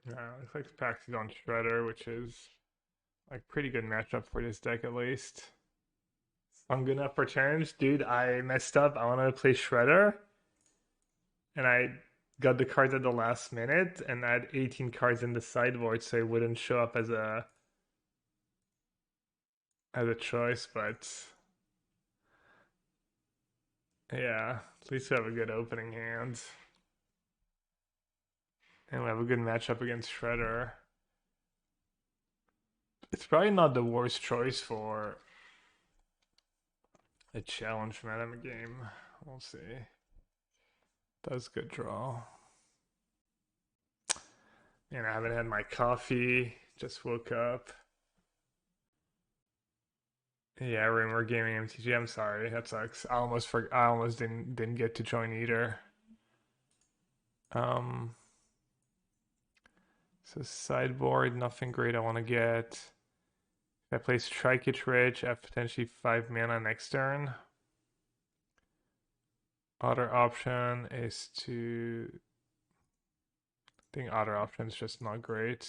Looks like Paxi on Shredder, which is like pretty good matchup for this deck at least. I'm good enough for challenge, dude. I messed up. I wanted to play Shredder, and I got the cards at the last minute, and I had 18 cards in the sideboard, so it wouldn't show up as a choice. But yeah, at least we have a good opening hand, and we have a good matchup against Shredder. It's probably not the worst choice for a challenge meta game. We'll see. That's a good draw. And I haven't had my coffee. Just woke up. Yeah, we're gaming MTG. I'm sorry. That sucks. I almost didn't get to join either. Um so sideboard, nothing great I want to get. If I play Strike It Rich, I have potentially 5 mana next turn. Other option is to I think other option is just not great.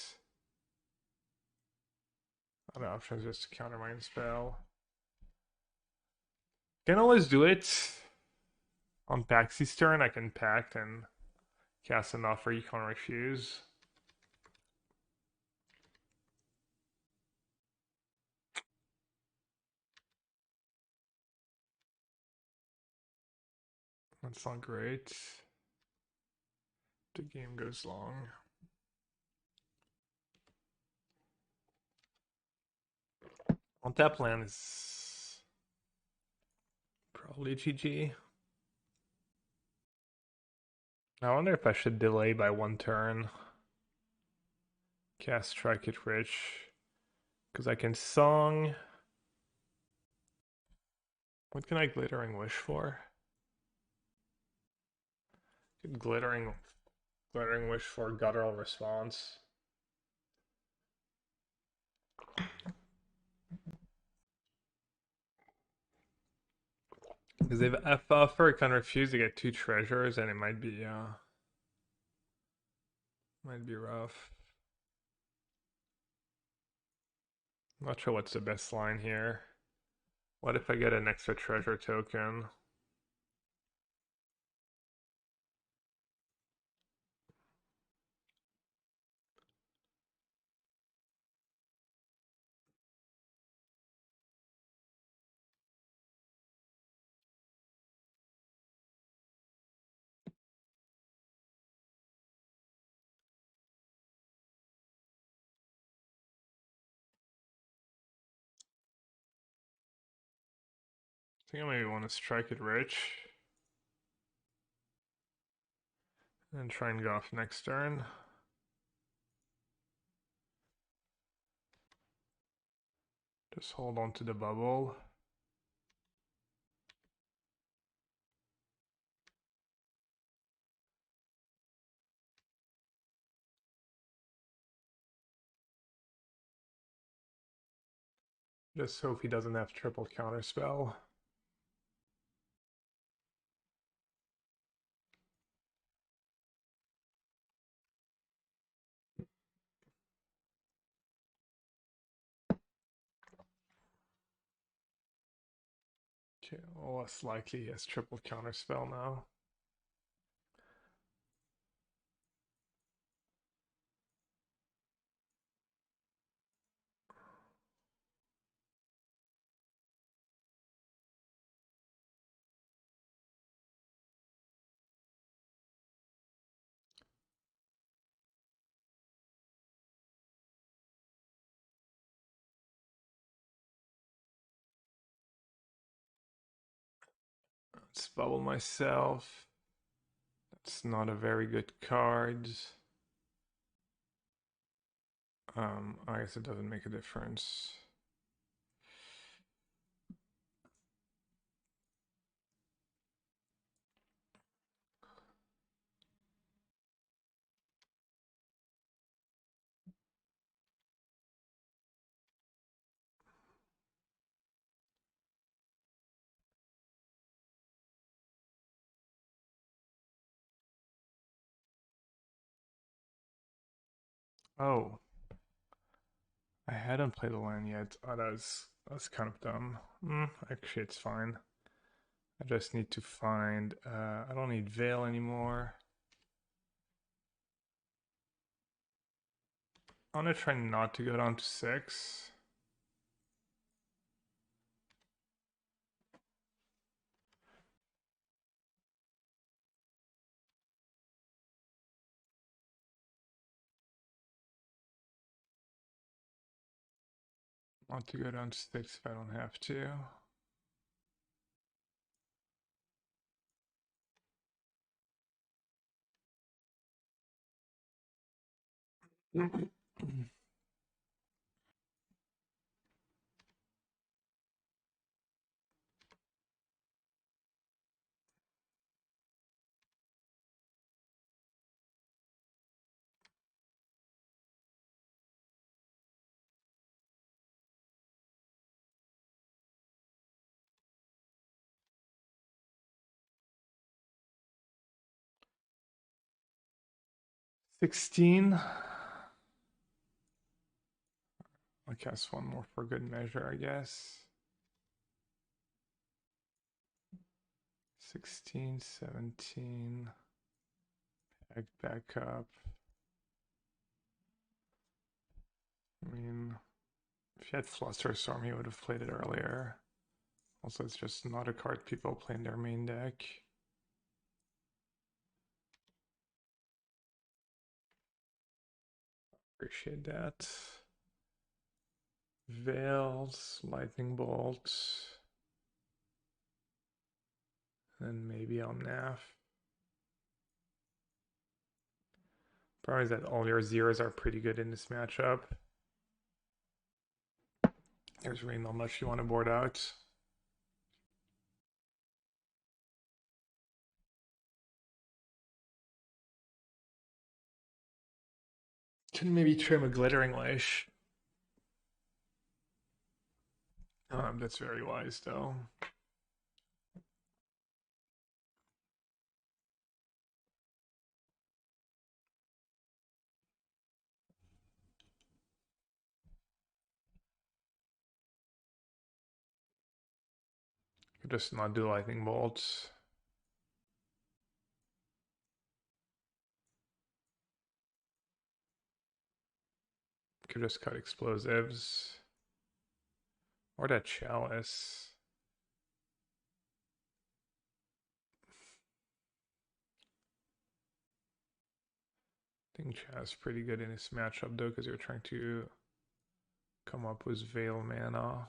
Other option is just to counter my spell. Can always do it on Paxi's turn. I can pact and cast an offer you can't refuse. That's not great. The game goes long. On tap land is probably GG. I wonder if I should delay by 1 turn. Cast Strike It Rich. Because I can song. What can I Glittering Wish for? Glittering Wish for Guttural Response. Because if F offer can refuse to get 2 treasures, and it might be rough. Not sure what's the best line here. What if I get an extra treasure token? I think I maybe want to Strike It Rich. And try and go off next turn. Just hold on to the bubble. Just hope he doesn't have triple counterspell. Okay, well, less likely he has triple counterspell now. Let's bubble myself. That's not a very good card. I guess it doesn't make a difference. Oh, I hadn't played the land yet. Oh, that's kind of dumb. Actually, it's fine. I just need to find. I don't need Veil anymore. I'm gonna try not to go down to 6. Want to go down to 6 if I don't have to. Mm. 16. I'll cast one more for good measure, I guess. 16, 17. Back up. I mean, if he had Flusterstorm, he would have played it earlier. Also, it's just not a card people play in their main deck. Appreciate that. Veils, Lightning Bolt. And maybe I'll Naff. Problem is that all your zeros are pretty good in this matchup. There's really not much you want to board out. Can maybe trim a Glittering Wish. That's very wise, though. Could just not do Lightning Bolts. Could just cut Explosives. Or that Chalice. I think Chalice pretty good in this matchup, though, because you're trying to come up with Veil mana.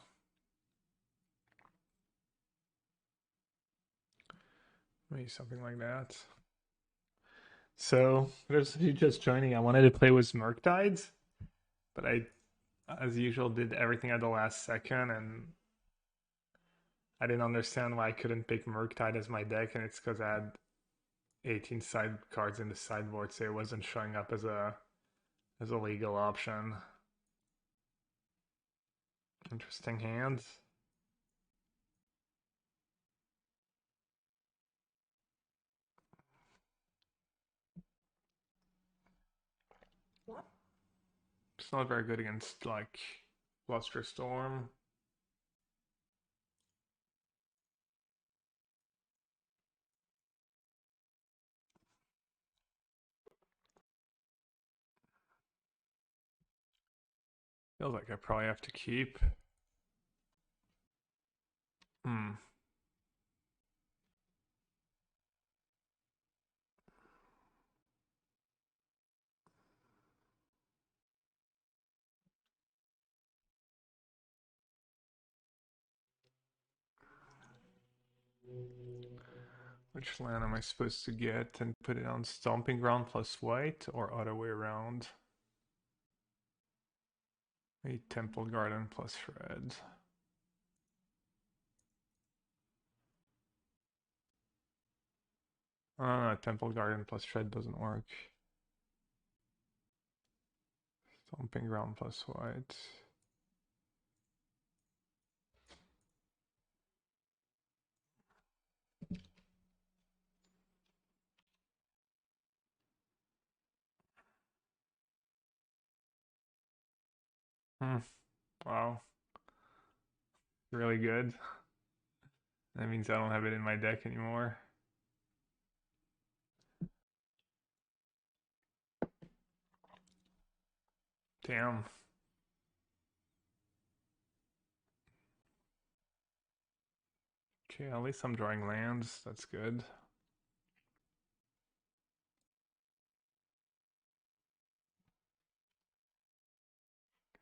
Maybe something like that. So, for those of you just joining, I wanted to play with Murktides, but I, as usual, did everything at the last second, and I didn't understand why I couldn't pick Murktide as my deck, and it's because I had 18 side cards in the sideboard, so it wasn't showing up as a legal option. Interesting hand. It's not very good against like Flusterstorm. Feels like I probably have to keep. Hmm. Which land am I supposed to get and put it on Stomping Ground plus white or other way around? A Temple Garden plus red. Temple Garden plus red doesn't work. Stomping Ground plus white. Hmm. Wow. Really good. That means I don't have it in my deck anymore. Damn. Okay, at least I'm drawing lands. That's good.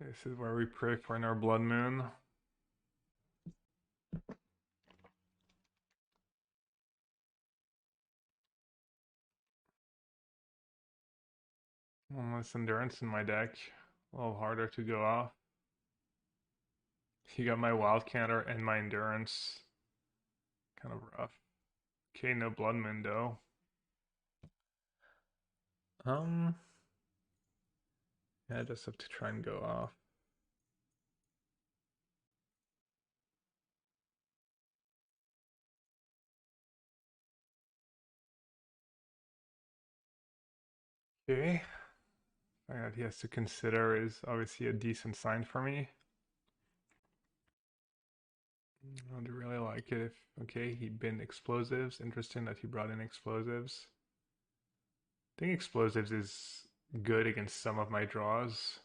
Okay, this is where we pray for in our blood moon. One less endurance in my deck. A little harder to go off. You got my wild counter and my endurance. Kind of rough. Okay, no blood moon though. Um, yeah, I just have to try and go off. Okay. Thing that he has to consider is obviously a decent sign for me. I'd really like it if, okay, he binned explosives. Interesting that he brought in explosives. I think explosives is good against some of my draws.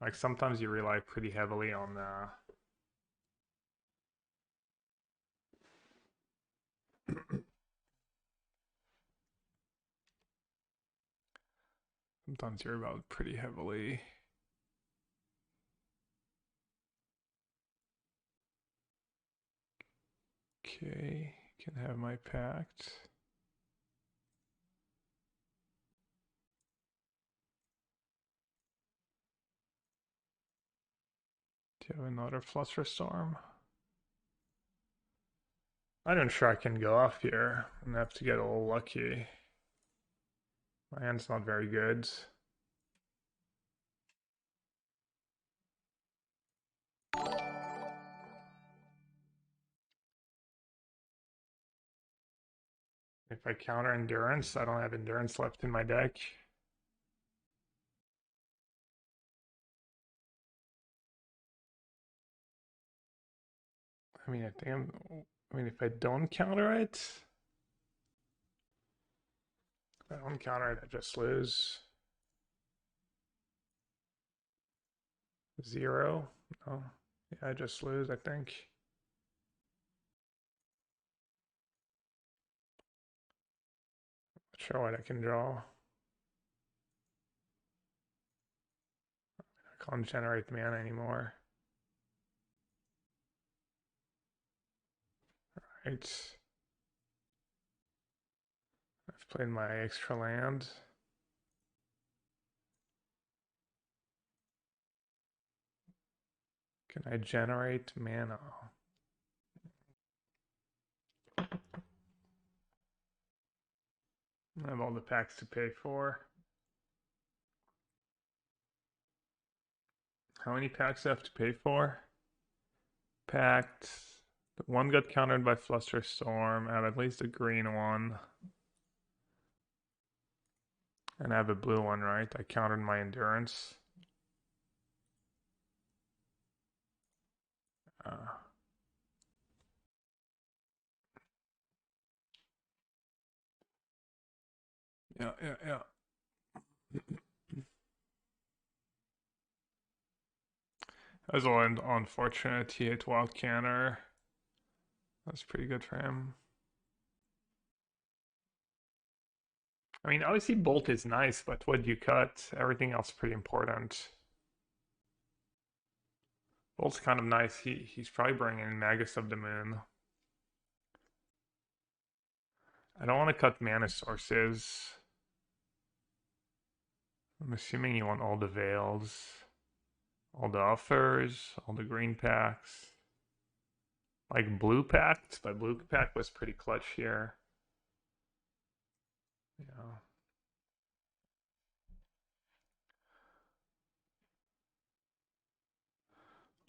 Like sometimes you rely pretty heavily on sometimes you rely pretty heavily. Okay, can have my pact. Do you have another Flusterstorm? I'm not sure I can go off here. I'm gonna have to get a little lucky. My hand's not very good. If I counter endurance, I don't have endurance left in my deck. I mean, I think I mean, if I don't counter it, if I don't counter it, I just lose 0. No, yeah, I just lose, I think. Not sure what I can draw. I can't generate mana anymore. Right. I've played my extra land. Can I generate mana? I have all the packs to pay for. How many packs do I have to pay for? Packed. One got countered by Flusterstorm. I have at least a green one. And I have a blue one, right? I countered my endurance. Uh, yeah. That was a little unfortunate. He hit wild counter. That's pretty good for him. I mean, obviously Bolt is nice, but what you cut, everything else pretty important. Bolt's kind of nice. He's probably bringing in Magus of the Moon. I don't want to cut mana sources. I'm assuming you want all the Veils, all the offers, all the green packs. Like blue pact, but blue pact was pretty clutch here. Yeah.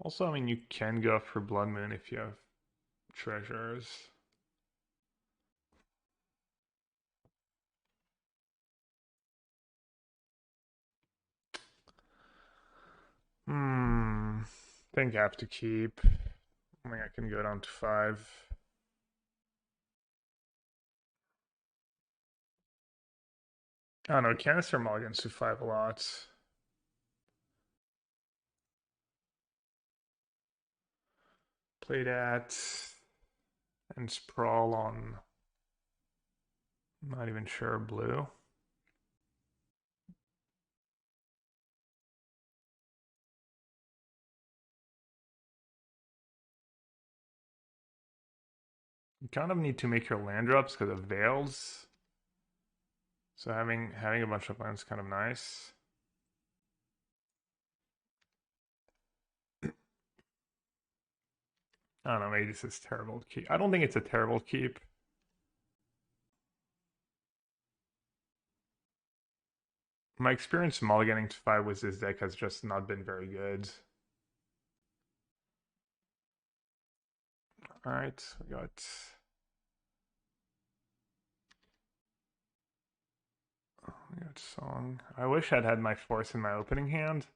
Also, I mean, you can go for Blood Moon if you have treasures. Think I have to keep. I think I can go down to 5. I don't know, canister mulligans to 5 a lot. Play that and sprawl on, I'm not even sure, blue. You kind of need to make your land drops because of veils. So having a bunch of lands is kind of nice. I don't know, maybe this is terrible to keep. I don't think it's a terrible keep. My experience mulliganing to 5 with this deck has just not been very good. Alright, we got song. I wish I'd had my force in my opening hand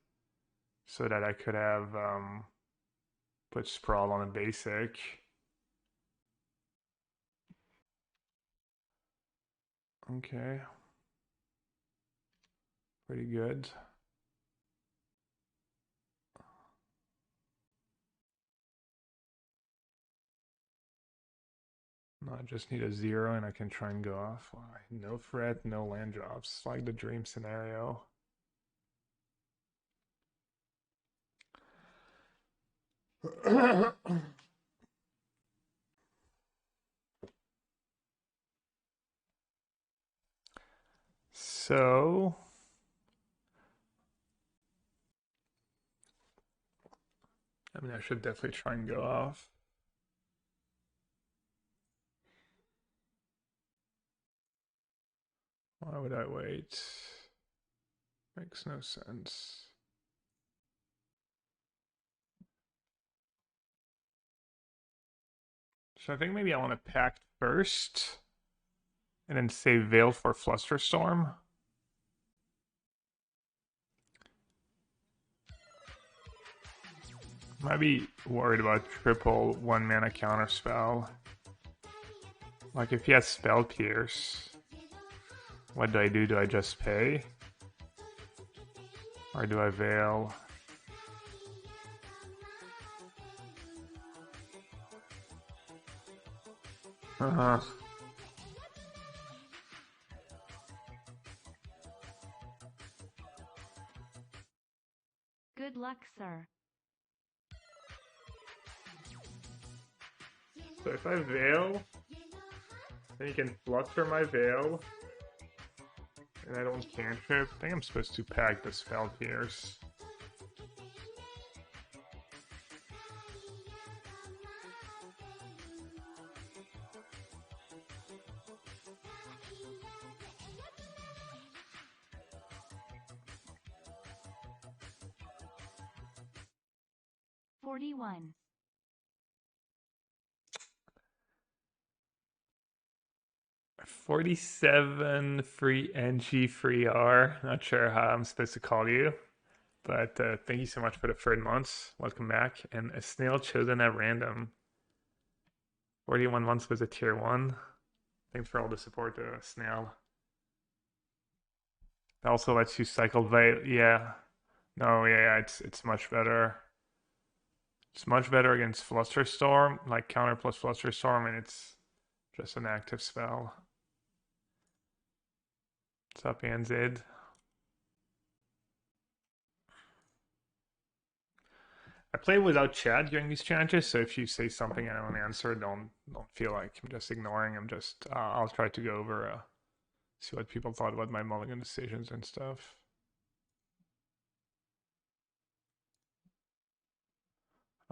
so that I could have put sprawl on a basic. Okay. Pretty good. No, I just need a 0 and I can try and go off. Why? No threat, no land drops. Like the dream scenario. So I mean, I should definitely try and go off. Why would I wait? Makes no sense. So I think maybe I want to pact first and then save Veil for Flusterstorm. Might be worried about triple 1-mana counterspell. Like if he has Spell Pierce, what do I do? Do I just pay? Or do I Veil? Uh-huh. Good luck, sir. So if I Veil, then you can fluster my Veil, and I don't cantrip. I think I'm supposed to pack the Spell Pierce. $41. 47 free NG free R. Not sure how I'm supposed to call you, but thank you so much for the third month. Welcome back. And a snail chosen at random. 41 months was a tier 1. Thanks for all the support, snail. It also lets you cycle Veil. Yeah. No, yeah, it's much better. It's much better against Flusterstorm, like counter plus Flusterstorm, and it's just an active spell. What's up, Anzid? I play without chat during these challenges, so if you say something and I don't answer, don't feel like I'm just ignoring. I'm just I'll try to go over see what people thought about my mulligan decisions and stuff.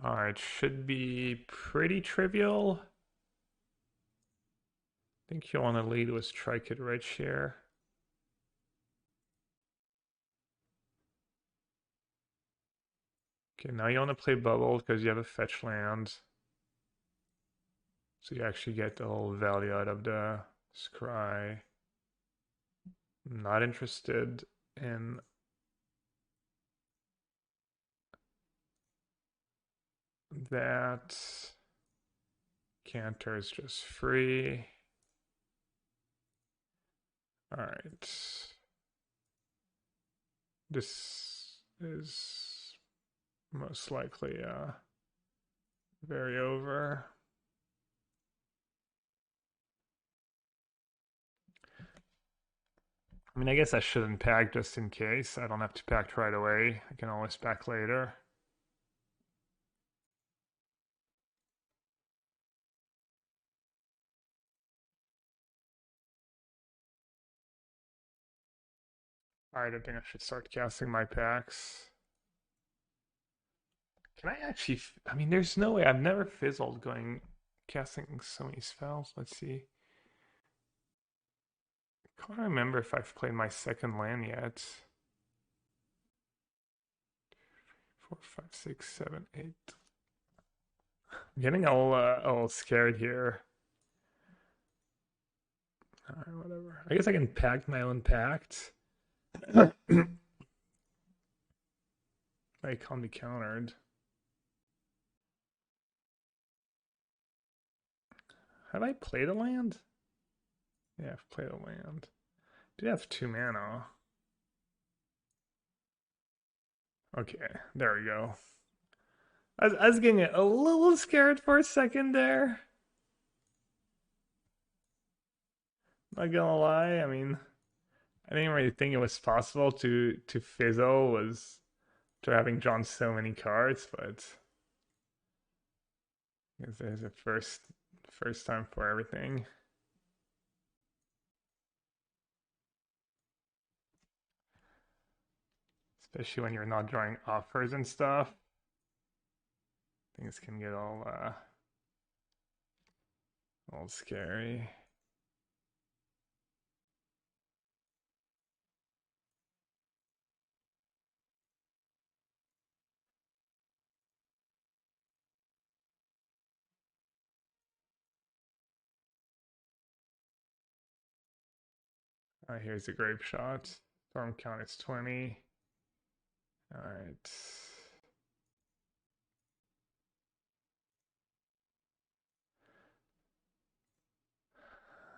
All right, should be pretty trivial. I think you want to lead with Trinket Red Share. Okay, now you want to play Bubble because you have a fetch land. So you actually get the whole value out of the scry. I'm not interested in that. Canter is just free. All right. This is most likely very over. I mean, I guess I shouldn't pack just in case. I don't have to pack right away. I can always pack later. Alright, I think I should start casting my packs. Can I actually... I mean, there's no way. I've never fizzled going... casting so many spells. Let's see. I can't remember if I've played my second land yet. 4, 5, 6, 7, 8. I'm getting all scared here. Alright, whatever. I guess I can pack my own pact. I can't be countered. Have I played a land? Yeah, I've played a land. Do have 2 mana. Okay, there we go. I was getting a little scared for a second there. Not gonna lie, I mean, I didn't really think it was possible to fizzle was to having drawn so many cards, but I guess there's a first time for everything. Especially when you're not drawing offers and stuff. Things can get all scary. Here's a grape shot. Storm count is 20. All right.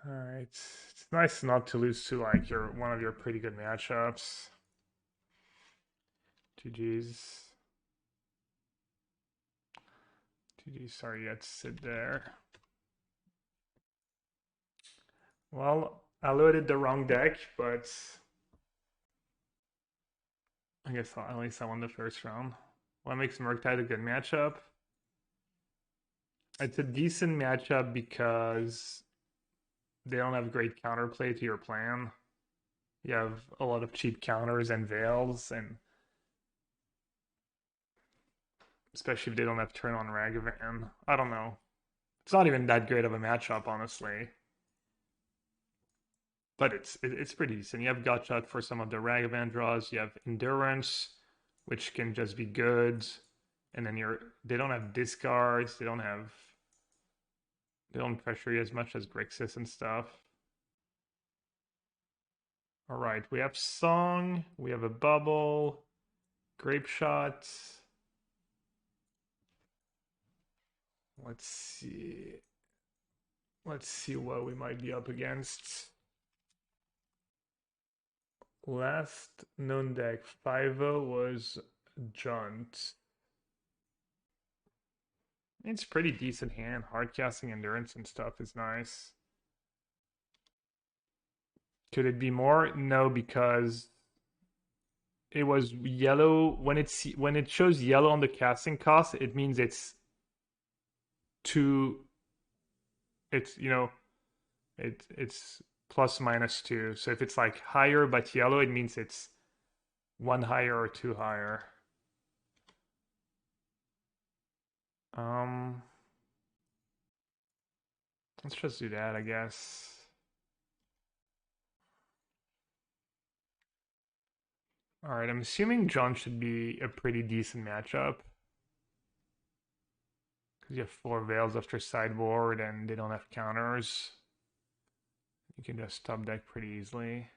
All right. It's nice not to lose to like one of your pretty good matchups. GG's. GG's. Sorry you had to sit there. Well, I loaded the wrong deck, but I guess at least I won the first round. What makes Murktide a good matchup? It's a decent matchup because they don't have great counterplay to your plan. You have a lot of cheap counters and veils, and especially if they don't have turn on Ragavan. I don't know. It's not even that great of a matchup, honestly. But it's pretty decent. You have Gotshot for some of the Ragavan draws. You have Endurance, which can just be good. And then they don't have discards. They don't pressure you as much as Grixis and stuff. All right, we have Song. We have a Bubble. Grape Shot. Let's see. Let's see what we might be up against. Last known deck 5-0 was Junt. It's pretty decent hand. Hard casting endurance and stuff is nice. Could it be more? No, because it was yellow. When it shows yellow on the casting cost, it means it's two. It's it's plus minus 2. So if it's like higher but yellow, it means it's 1 higher or 2 higher. Let's just do that, I guess. All right, I'm assuming John should be a pretty decent matchup. Because you have 4 veils after sideboard and they don't have counters. You can just top deck pretty easily.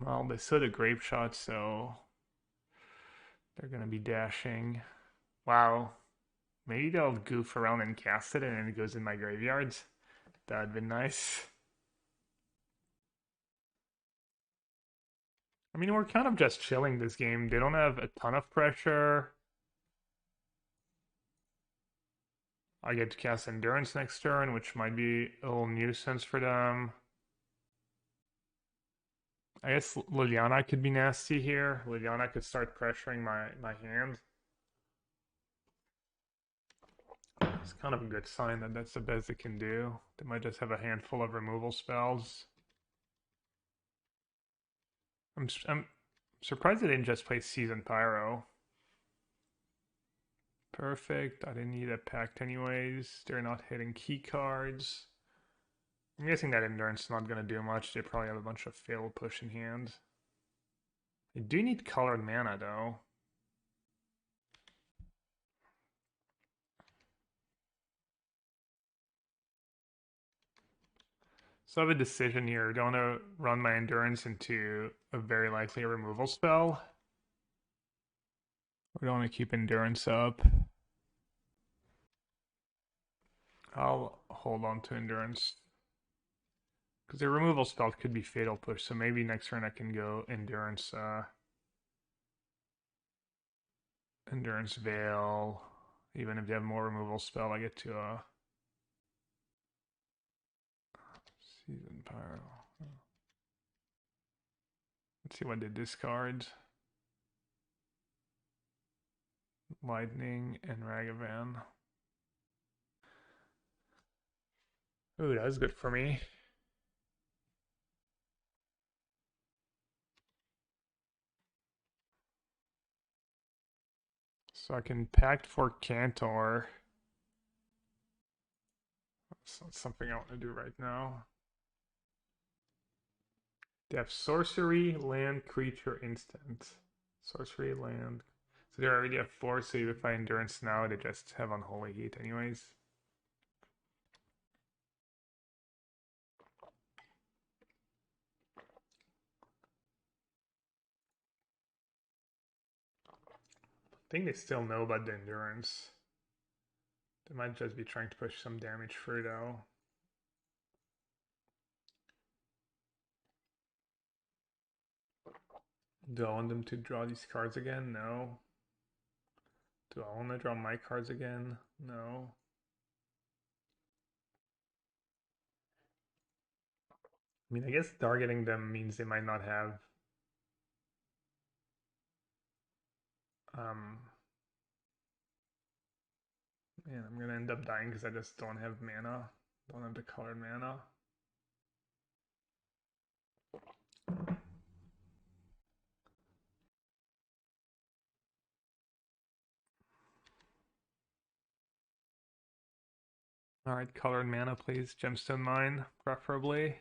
Well, they saw the grape shot, so They're gonna be dashing. Wow. Maybe they'll goof around and cast it and then it goes in my graveyard. That'd be nice. I mean, we're kind of just chilling this game. They don't have a ton of pressure. I get to cast Endurance next turn, which might be a little nuisance for them. I guess Liliana could be nasty here. Liliana could start pressuring my hand. It's kind of a good sign that that's the best they can do. They might just have a handful of removal spells. I'm surprised they didn't just play Season Pyro. Perfect. I didn't need a pact anyways. They're not hitting key cards. I'm guessing that Endurance is not going to do much. They probably have a bunch of fail push in hand. They do need colored mana though. So I have a decision here. Do I want to run my Endurance into a very likely removal spell? Or do I want to keep Endurance up? I'll hold on to Endurance. Because the removal spell could be Fatal Push, so maybe next turn I can go Endurance, Endurance Veil. Even if they have more removal spell, I get to Season Pyro. Let's see what they discard. Lightning and Ragavan. Ooh, that was good for me. So I can pact for Cantor. That's not something I want to do right now. They have sorcery, land, creature, instant. Sorcery, land. So they already have 4, so if I Endurance now, they just have Unholy Heat anyways. I think they still know about the Endurance. They might just be trying to push some damage through though. Do I want them to draw these cards again? No. Do I want to draw my cards again? No. I mean, I guess targeting them means they might not have man, I'm gonna end up dying because I just don't have mana. Don't have the colored mana. Alright, colored mana, please. Gemstone mine, preferably.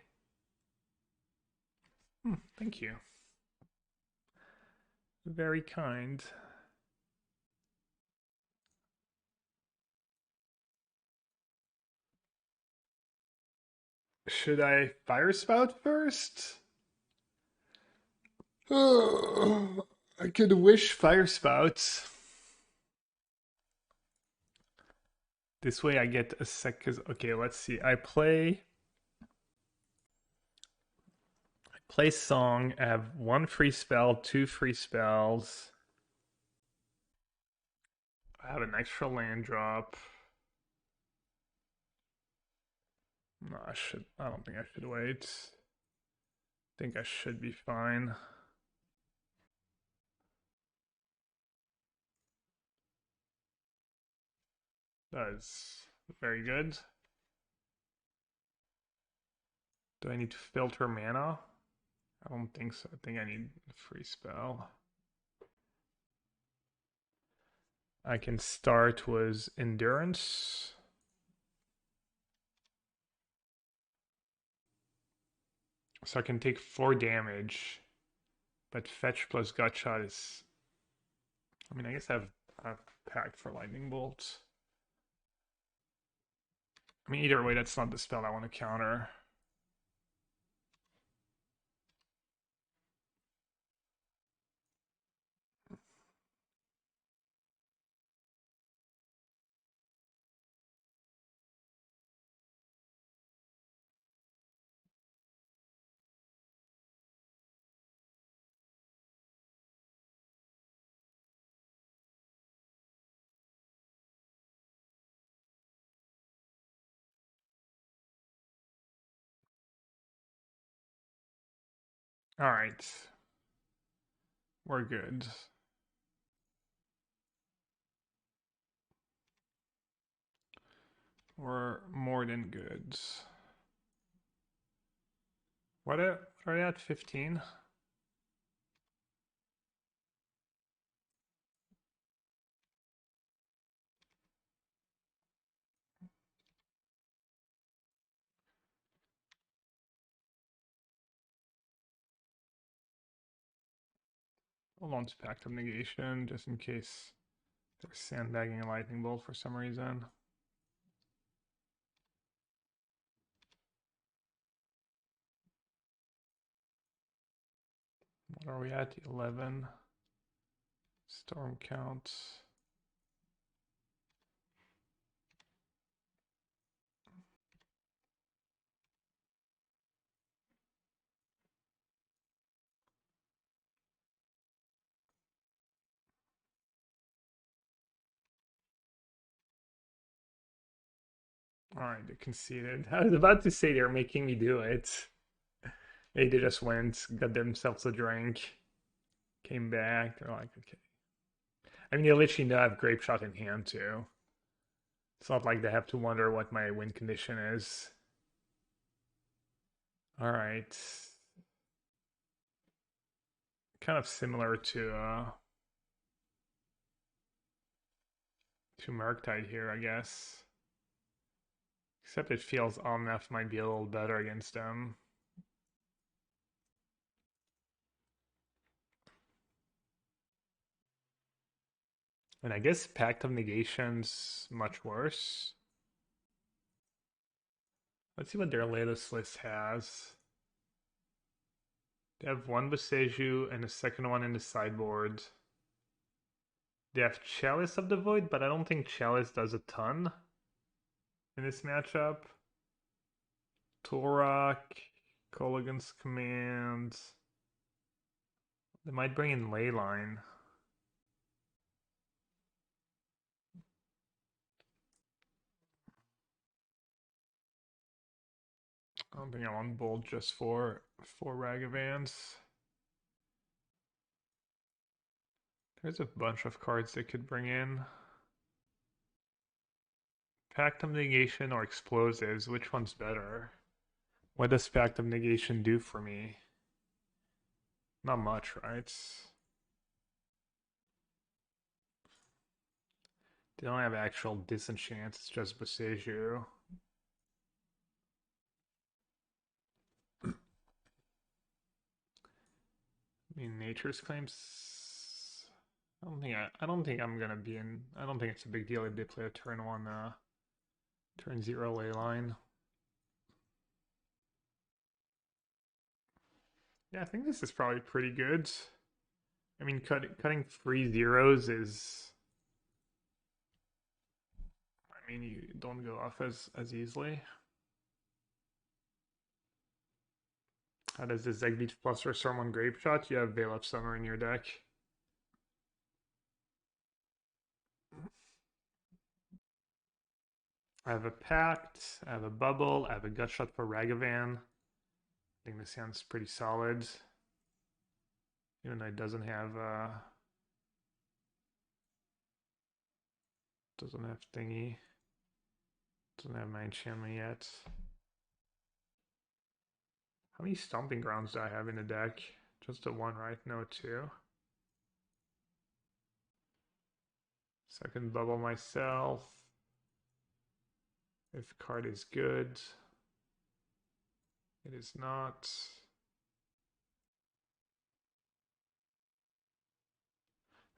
Thank you. Very kind. Should I fire spout first? Oh, I could wish fire spouts. This way I get a sec. Okay, let's see. I play song. I have 1 free spell, 2 free spells. I have an extra land drop. No, I don't think I should wait. I think I should be fine. That is very good. Do I need to filter mana? I don't think so. I think I need a free spell. I can start with Endurance. So I can take 4 damage. But fetch plus gutshot is... I mean, I guess I've packed for lightning bolts. I mean, either way, that's not the spell I want to counter. All right. We're good. We're more than good. What are we at? 15? Hold on to Pact of Negation just in case they're sandbagging a lightning bolt for some reason. What are we at? 11. Storm count. All right, they conceded. I was about to say they're making me do it. They just went, got themselves a drink, came back. They're like, okay. I mean, they literally know I have grape shot in hand too. It's not like they have to wonder what my win condition is. All right. Kind of similar to Murktide here, I guess. Except it feels Omnath might be a little better against them. And I guess Pact of Negation's much worse. Let's see what their latest list has. They have one Boseiju and a second one in the sideboard. They have Chalice of the Void, but I don't think Chalice does a ton in this matchup. Torak, Kolaghan's Command. They might bring in Leyline. I don't think I want Bolt just for Ragavans. There's a bunch of cards they could bring in. Pact of Negation or Explosives, which one's better? What does Pact of Negation do for me? Not much, right? They don't have actual disenchant, it's just Boseiju. I mean, Nature's Claims. I don't think I'm gonna be in. I don't think it's a big deal if they play a turn 1, turn 0 Leyline. Yeah, I think this is probably pretty good. I mean, cutting 3 zeros is. I mean, you don't go off as easily. How does this deck beat plus or someone Grape Shot? You have Veil of Summer in your deck. I have a Pact, I have a Bubble, I have a Gut Shot for Ragavan. I think this sounds pretty solid. Even though it doesn't have thingy. Doesn't have my enchantment yet. How many Stomping Grounds do I have in the deck? Just the one, right? No, 2. So I can bubble myself. If the card is good. It is not.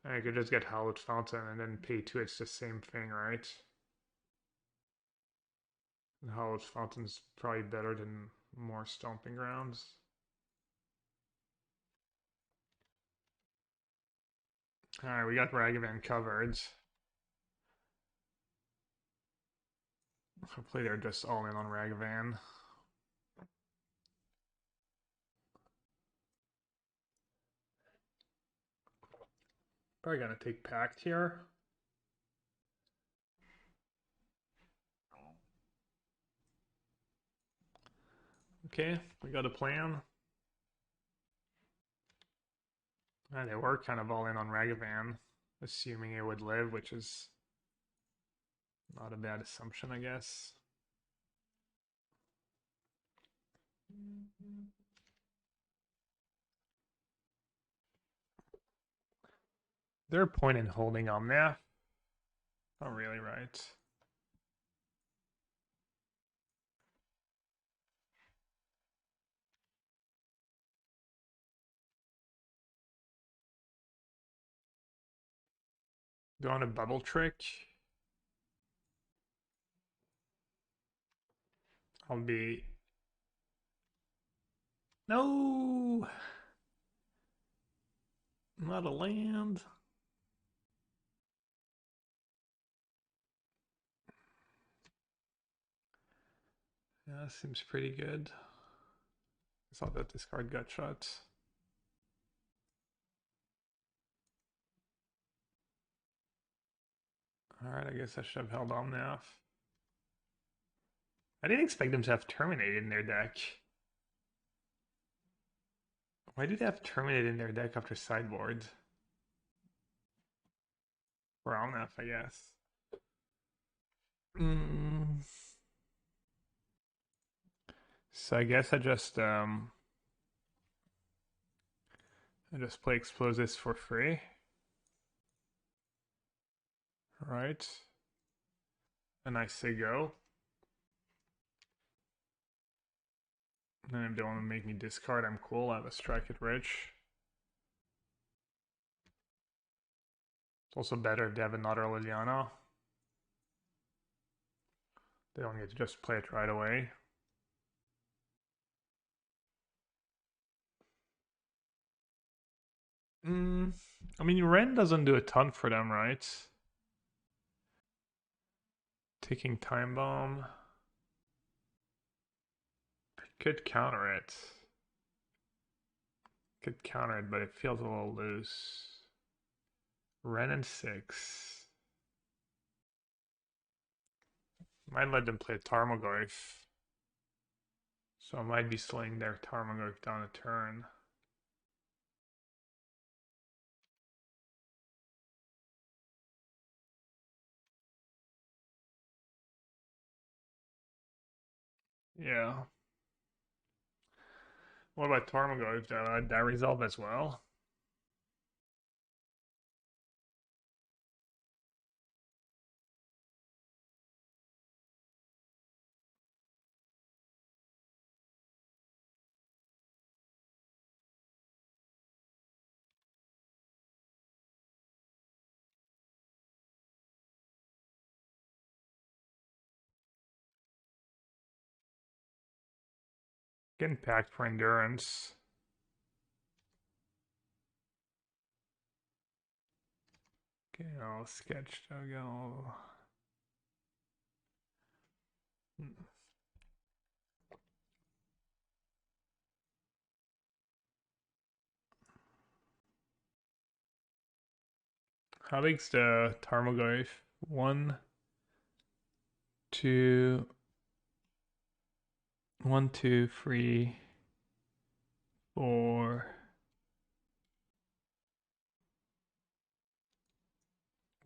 I could just get Hallowed Fountain and then pay 2. It's the same thing, right? And Hallowed Fountain's probably better than more Stomping Grounds. Alright, we got Ragavan covered. Hopefully they're just all in on Ragavan. Probably gonna take Pact here. Okay, we got a plan. They were kind of all in on Ragavan, assuming it would live, which is not a bad assumption, I guess. Their point in holding on there. Not really right. Do you want a bubble trick? I'll be... No! Not a land. Yeah, seems pretty good. I thought that this card got shot. Alright, I guess I should have held on now. I didn't expect them to have Terminated in their deck. Why did they have Terminated in their deck after sideboard? Or Alnaf, I guess. So I guess I just play Explosives for free. Right. And I say go. And if they want to make me discard, I'm cool. I have a Strike it Rich. It's also better if they have another Liliana. They don't get to just play it right away. I mean, Ren doesn't do a ton for them, right? Taking Time Bomb. Could counter it. Could counter it, but it feels a little loose. Ren and 6. Might let them play Tarmogoyf. So I might be slowing their Tarmogoyf down a turn. Yeah. What about Tarmogoyf? That resolve as well? Getting packed for endurance. Okay, I'll sketch. I'll go. How big's the Tarmogoyf? 1, 2, 1, 2, 3, 4.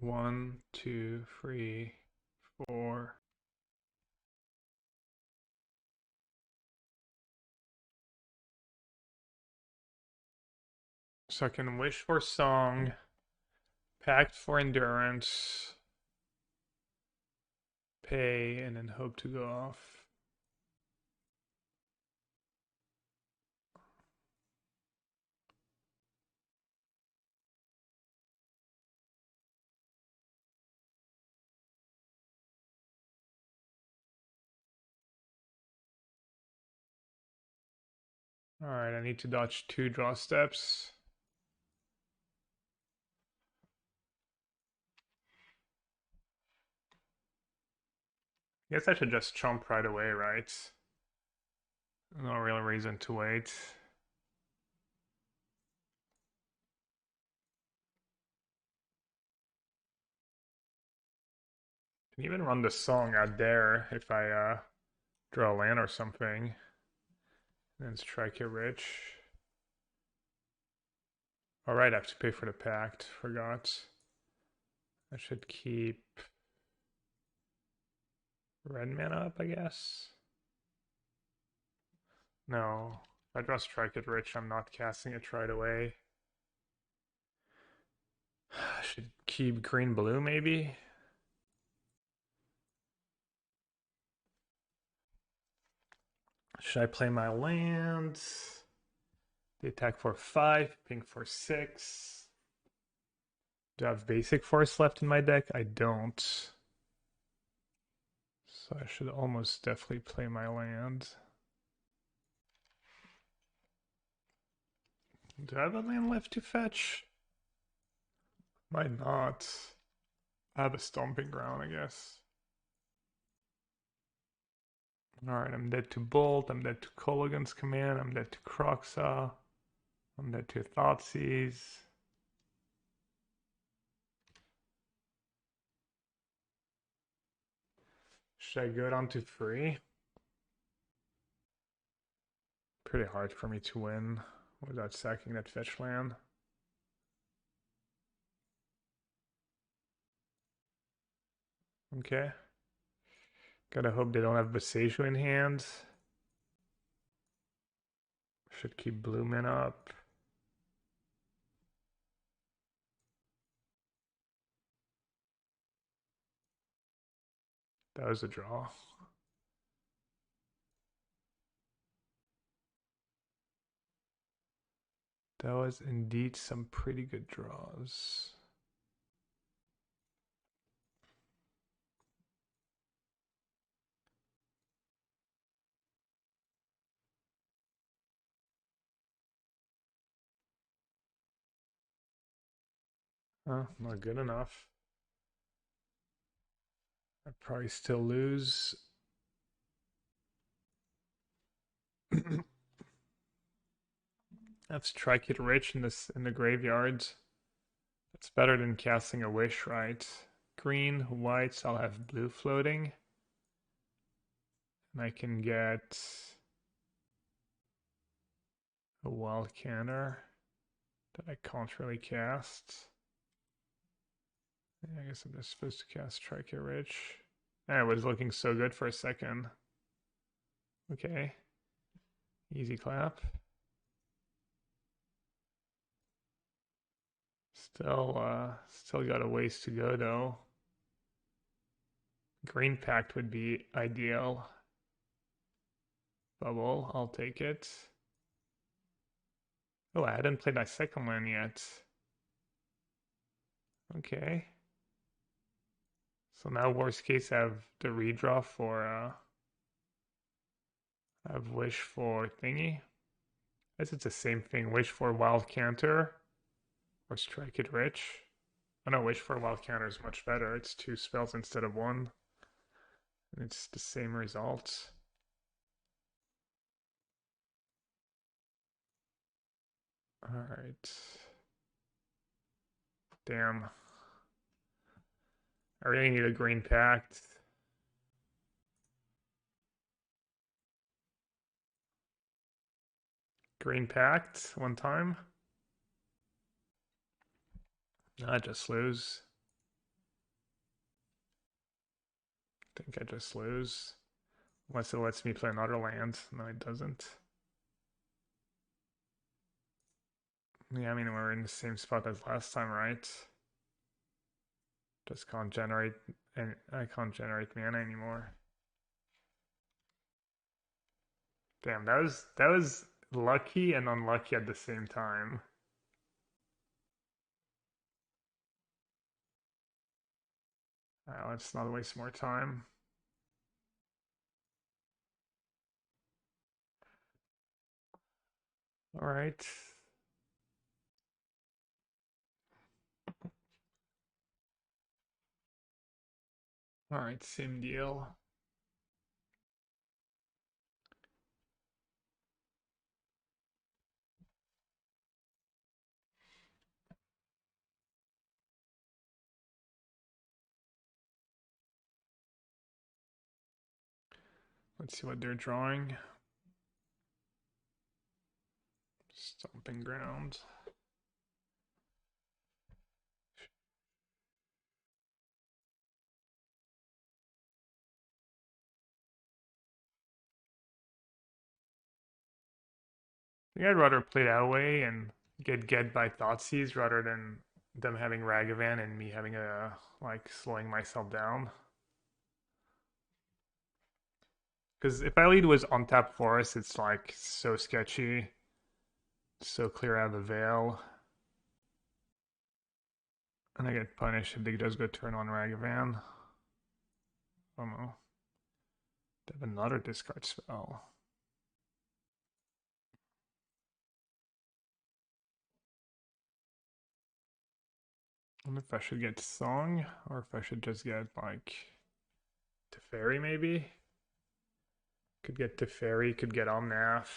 1, 2, 3, 4. So I can wish for song, pact for endurance, pay, and then hope to go off. Alright, I need to dodge 2 draw steps. I guess I should just chomp right away, right? No real reason to wait. Can even run the song out there if I draw a land or something. And then strike it rich. Alright, I have to pay for the pact. Forgot. I should keep red mana up, I guess. No. If I draw Strike it Rich, I'm not casting it right away. I should keep green blue maybe. Should I play my land? They attack for 5, pink for 6. Do I have basic force left in my deck? I don't. So I should almost definitely play my land. Do I have a land left to fetch? Might not. I have a stomping ground, I guess. Alright, I'm dead to Bolt, I'm dead to Kolaghan's Command, I'm dead to Kroxa, I'm dead to Thoughtseize. Should I go down to 3? Pretty hard for me to win without sacking that fetch land. Okay. Gotta hope they don't have Boseiju in hand. Should keep blue mana up. That was a draw. That was indeed some pretty good draws. Oh, not good enough. I'd probably still lose. Let's try Kid Rich in the graveyard. It's better than casting a wish, right? Green, white, I'll have blue floating. And I can get a wild canner that I can't really cast. Yeah, I guess I'm just supposed to cast Trike Rich. It was looking so good for a second. Okay. Easy clap. Still got a ways to go though. Green Pact would be ideal. Bubble, I'll take it. Oh, I hadn't played my second one yet. Okay. So now worst case I have the redraw for I have wish for thingy. I guess it's the same thing. Wish for wild counter or strike it rich. Oh no, wish for wild counter is much better. It's 2 spells instead of 1. And it's the same result. Alright. Damn. I really need a green pact. Green pact one time. I just lose. I think I just lose. Unless it lets me play another land. No, it doesn't. Yeah, I mean, we're in the same spot as last time, right? Just can't generate, and I can't generate mana anymore. Damn, that was lucky and unlucky at the same time. Let's not waste more time. All right. All right, same deal. Let's see what they're drawing. Stomping ground. think I'd rather play that way and get by Thoughtseize rather than them having Ragavan and me having a like slowing myself down. Because if I lead with untap forest, it's like so sketchy, so clear out of the veil, and I get punished if they just go turn on Ragavan. I don't know. They have another discard spell. I wonder if I should get Song or if I should just get like Teferi maybe. Could get Teferi, could get Omnath.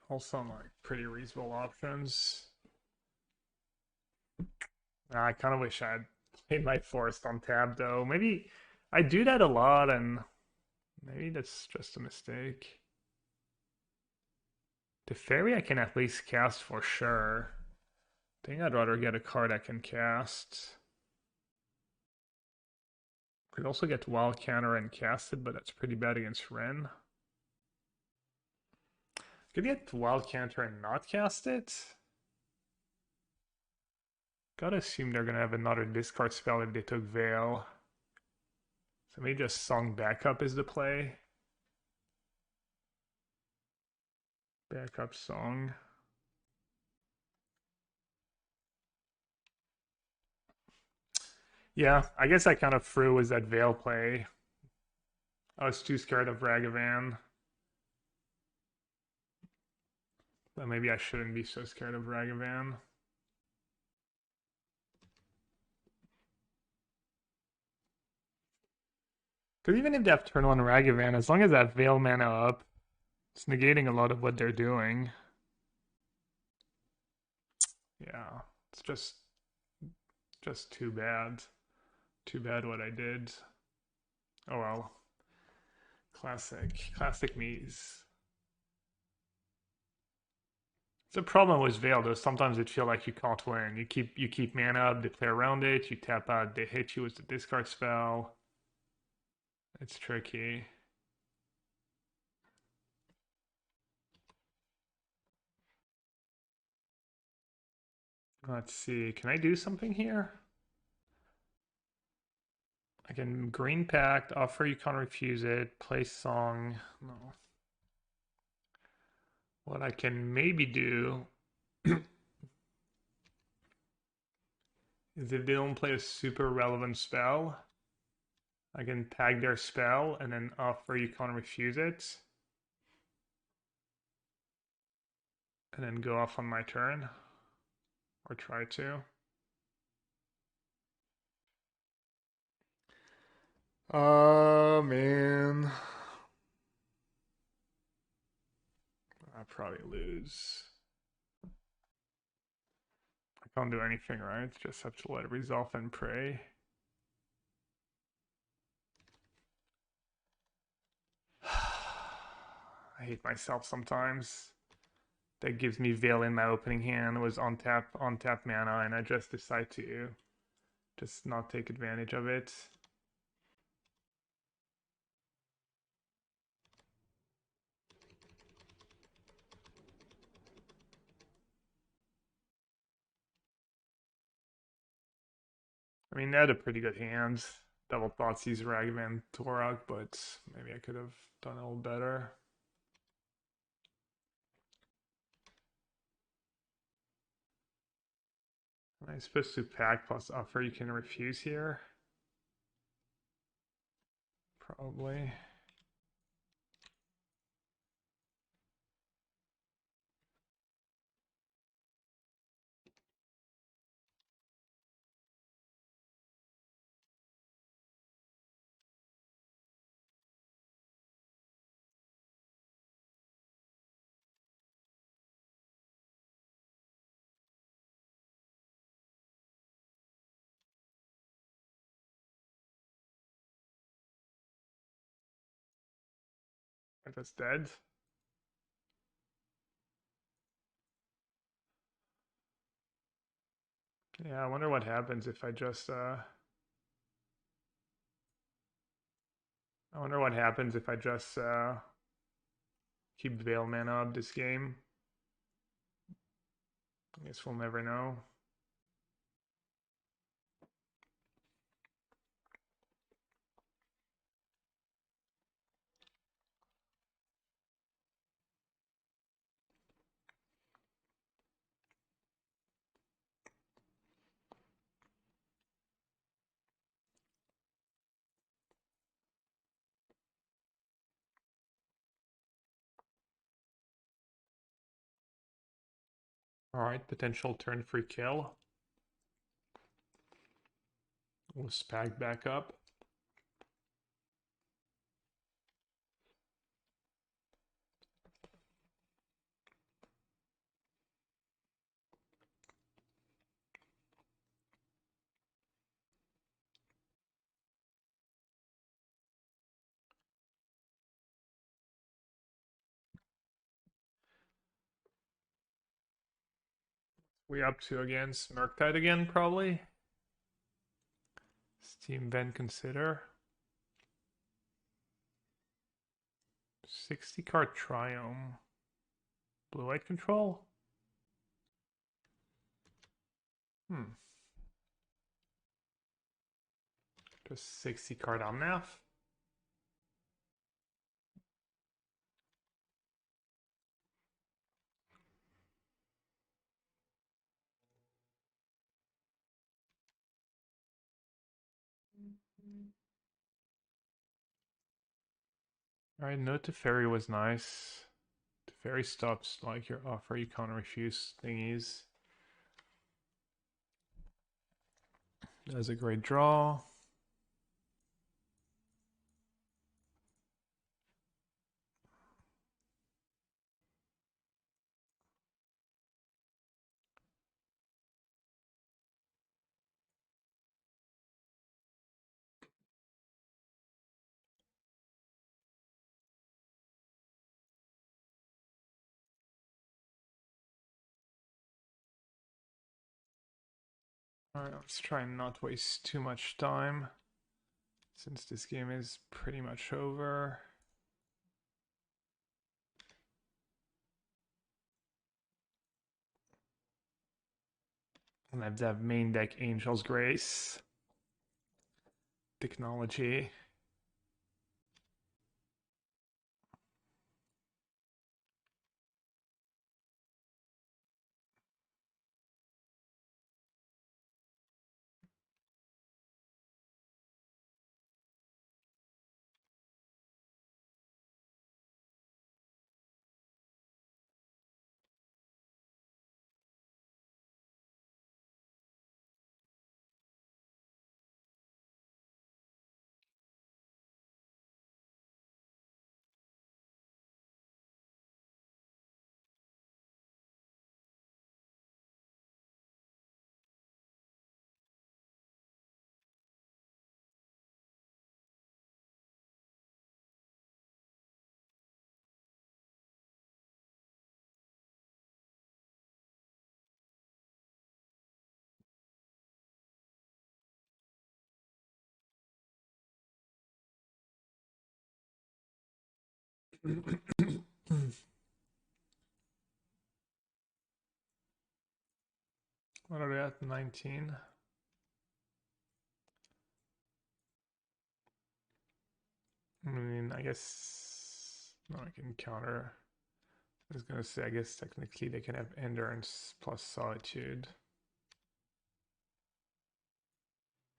Also like pretty reasonable options. I kind of wish I had played my forest on tab though. Maybe I do that a lot and maybe that's just a mistake. Teferi I can at least cast for sure. I think I'd rather get a card I can cast. Could also get Wild Counter and cast it, but that's pretty bad against Ren. Could get Wild Counter and not cast it? Gotta assume they're gonna have another discard spell if they took Veil. So maybe just Song Backup is the play. Backup Song. Yeah, I guess I kind of threw was that Veil play. I was too scared of Ragavan. But maybe I shouldn't be so scared of Ragavan. Because even if they have turn one Ragavan, as long as that Veil mana up, it's negating a lot of what they're doing. Yeah, it's just too bad. Too bad what I did. Oh well. Classic me's. The problem with Veil though, sometimes it feel like you can't win. You keep mana up, they play around it, you tap out, they hit you with the discard spell. It's tricky. Let's see, can I do something here? I can green pact, offer you can't refuse it, play song. No. What I can maybe do is if they don't play a super relevant spell, I can tag their spell and then offer you can't refuse it. And then go off on my turn. Or try to. Oh man. I'll probably lose. I can't do anything, right? Just have to let it resolve and pray. I hate myself sometimes. That gives me Veil in my opening hand. It was on tap mana, and I just decide to just not take advantage of it. I mean, they had a pretty good hand. Double Thoughtseize, Ragavan, Torok, but maybe I could have done a little better. Am I supposed to pack plus offer you can refuse here? Probably. I just dead. Yeah, I wonder what happens if I just I wonder what happens if I just keep Veil mana up this game. I guess we'll never know. Alright, potential turn free kill. We'll spag back up. We up to against Murktide again, probably. Steam Vent Consider. 60 card Triome. Blue White Control? Just 60 card Omnath. Alright, no Teferi was nice. Teferi stops like your offer, you can't refuse thingies. That's a great draw. Alright, let's try and not waste too much time, since this game is pretty much over. And I have to have main deck Angel's Grace. Technology. What are we at? 19. I mean, I guess no, I can counter. I was gonna say, I guess technically they can have endurance plus solitude.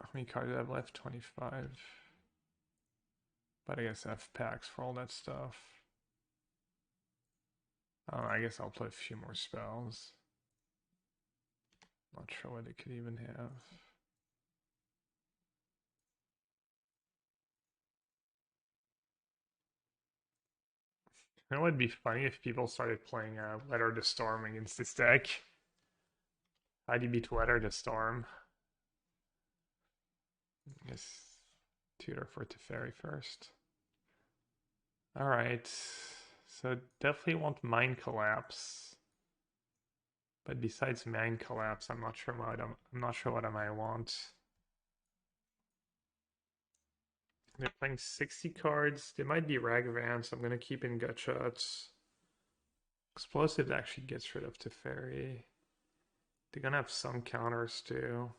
How many cards do I have left? 25. But I guess F packs for all that stuff. I guess I'll play a few more spells. Not sure what it could even have. You know, it'd be funny if people started playing Weather the Storm against this deck. How do you beat Weather the Storm? I guess tutor for Teferi first. Alright. So definitely want Mind Collapse. But besides Mind Collapse, I'm not sure what I might want. They're playing 60 cards. They might be Ragavan, so I'm gonna keep in gut shots. Explosive actually gets rid of Teferi. They're gonna have some counters too.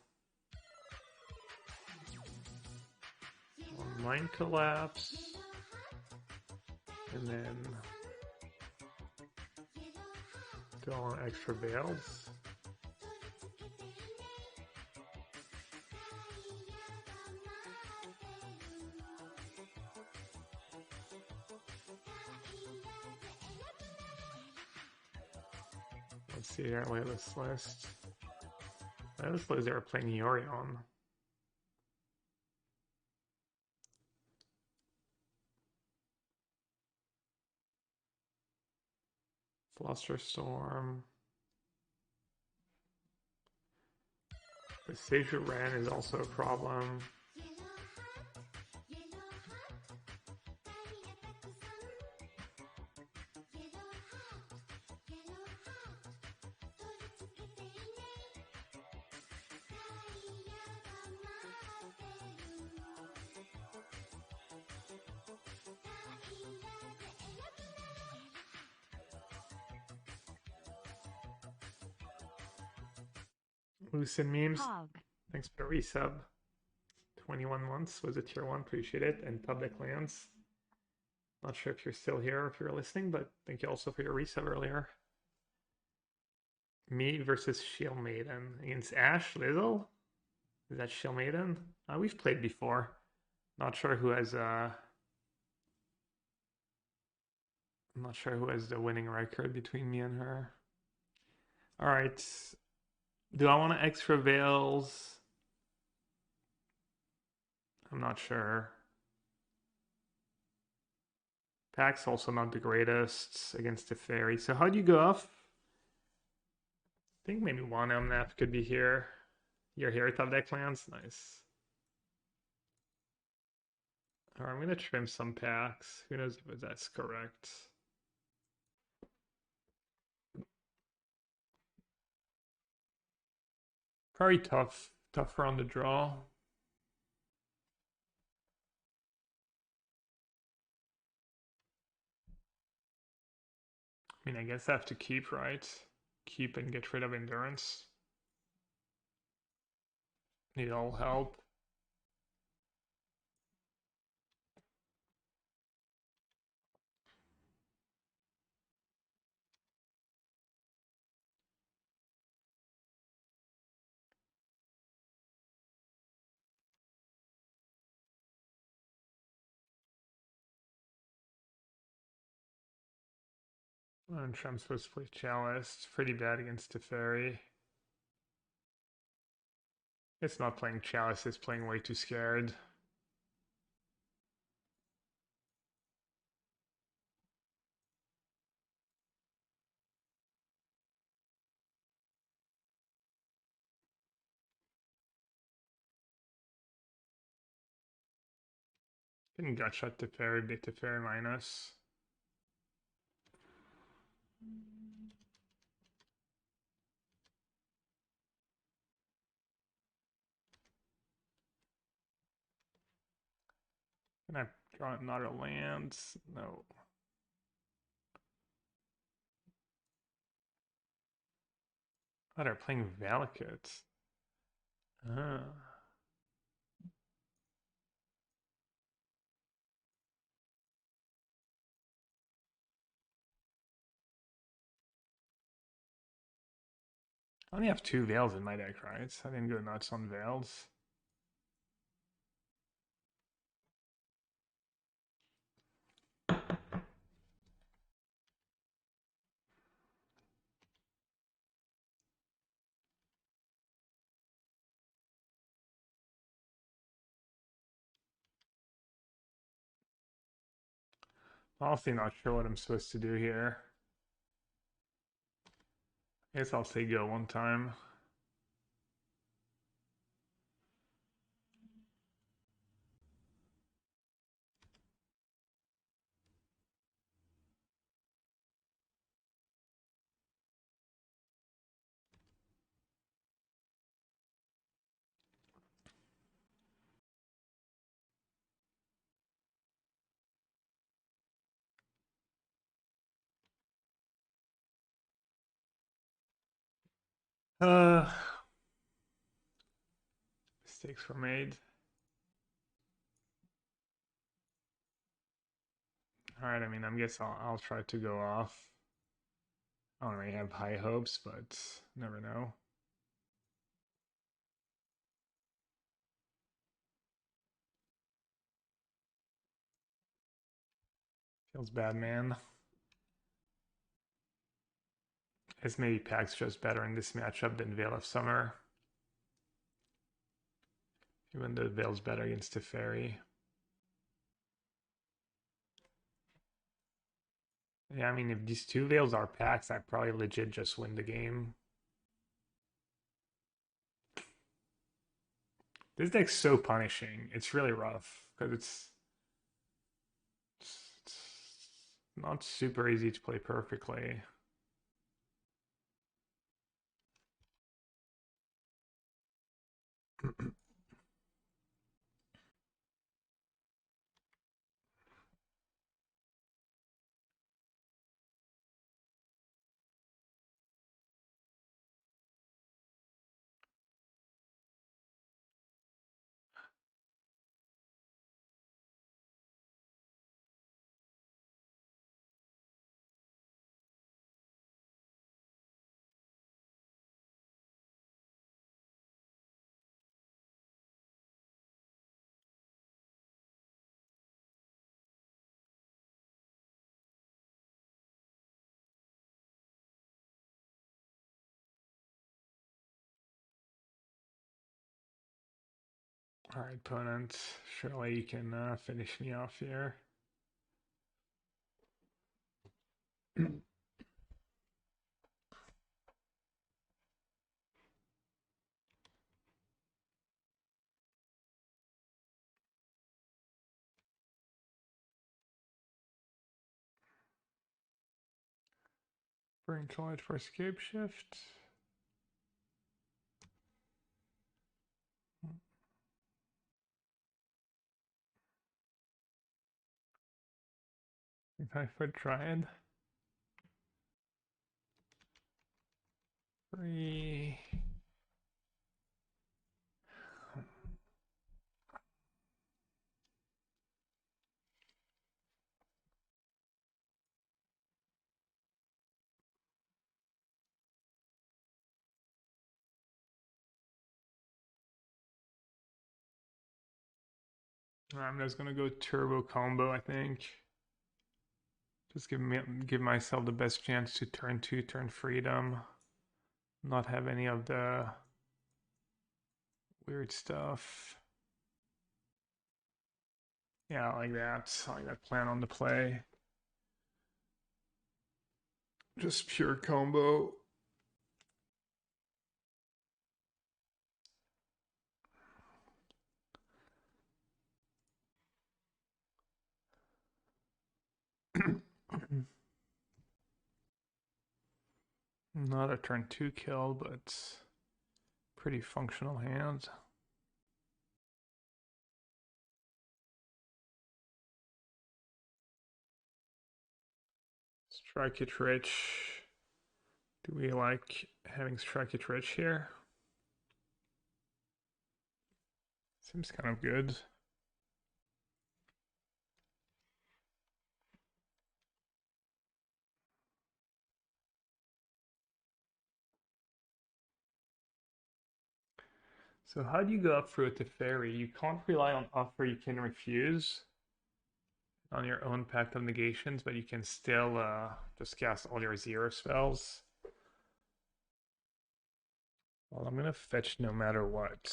Mind collapse. And then do all extra veils. Let's see here, latest list. Latest list they were playing Yorion. Flusterstorm. The Seizure Ran is also a problem. Lucid Memes. Hog. Thanks for the resub. 21 months was a tier 1, appreciate it. And Public Lands. Not sure if you're still here or if you're listening, but thank you also for your resub earlier. Me versus Shield Maiden against Ash Lizzle. Is that Shield Maiden? We've played before. Not sure who has I'm not sure who has the winning record between me and her. All right. Do I want to extra veils? I'm not sure. Pack's also not the greatest against the fairy. So how do you go off? I think maybe one MNF could be here. You're here, top deck lands? Nice. Alright, I'm gonna trim some packs. Who knows if that's correct. Probably tougher on the draw. I mean, I guess I have to keep, right? Keep and get rid of endurance. Need all help. And Trump's supposed to play Chalice. It's pretty bad against Teferi. It's not playing Chalice, it's playing way too scared. Didn't gutshot Teferi, big Teferi minus. Can I draw another land? No. Oh, they're playing Valakut. Ah. I only have 2 Veils in my deck, right? I didn't go nuts on Veils. Honestly, not sure what I'm supposed to do here. I guess I'll say go one time. Uh, Mistakes were made. All right, I mean, I guess I'll try to go off. I don't really have high hopes, but never know. Feels bad, man. As maybe Pack's just better in this matchup than Veil of Summer. Even though Veil's better against Teferi. Yeah, I mean, if these two Veils are packs, I probably legit just win the game. This deck's so punishing. It's really rough because it's not super easy to play perfectly. All right, opponent. Surely you can finish me off here. Brain college for escape shift. If I foot triad. 3. I'm just gonna go turbo combo, I think. Just give myself the best chance to turn 2, turn freedom. Not have any of the weird stuff. Yeah, I like that. I like that plan on the play. Just pure combo. Not a turn 2 kill, but pretty functional hand. Strike it rich. Do we like having strike it rich here? Seems kind of good. So how do you go up through a Teferi? You can't rely on offer you can refuse on your own Pact of Negations, but you can still just cast all your 0 spells. Well, I'm gonna fetch no matter what.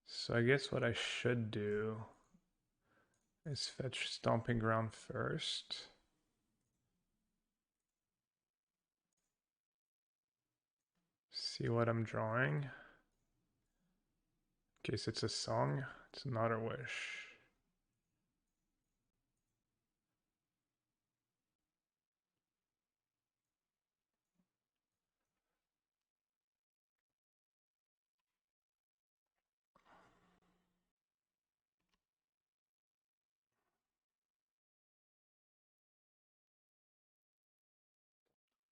So I guess what I should do is fetch Stomping Ground first. See what I'm drawing. In case it's a song, it's not a wish.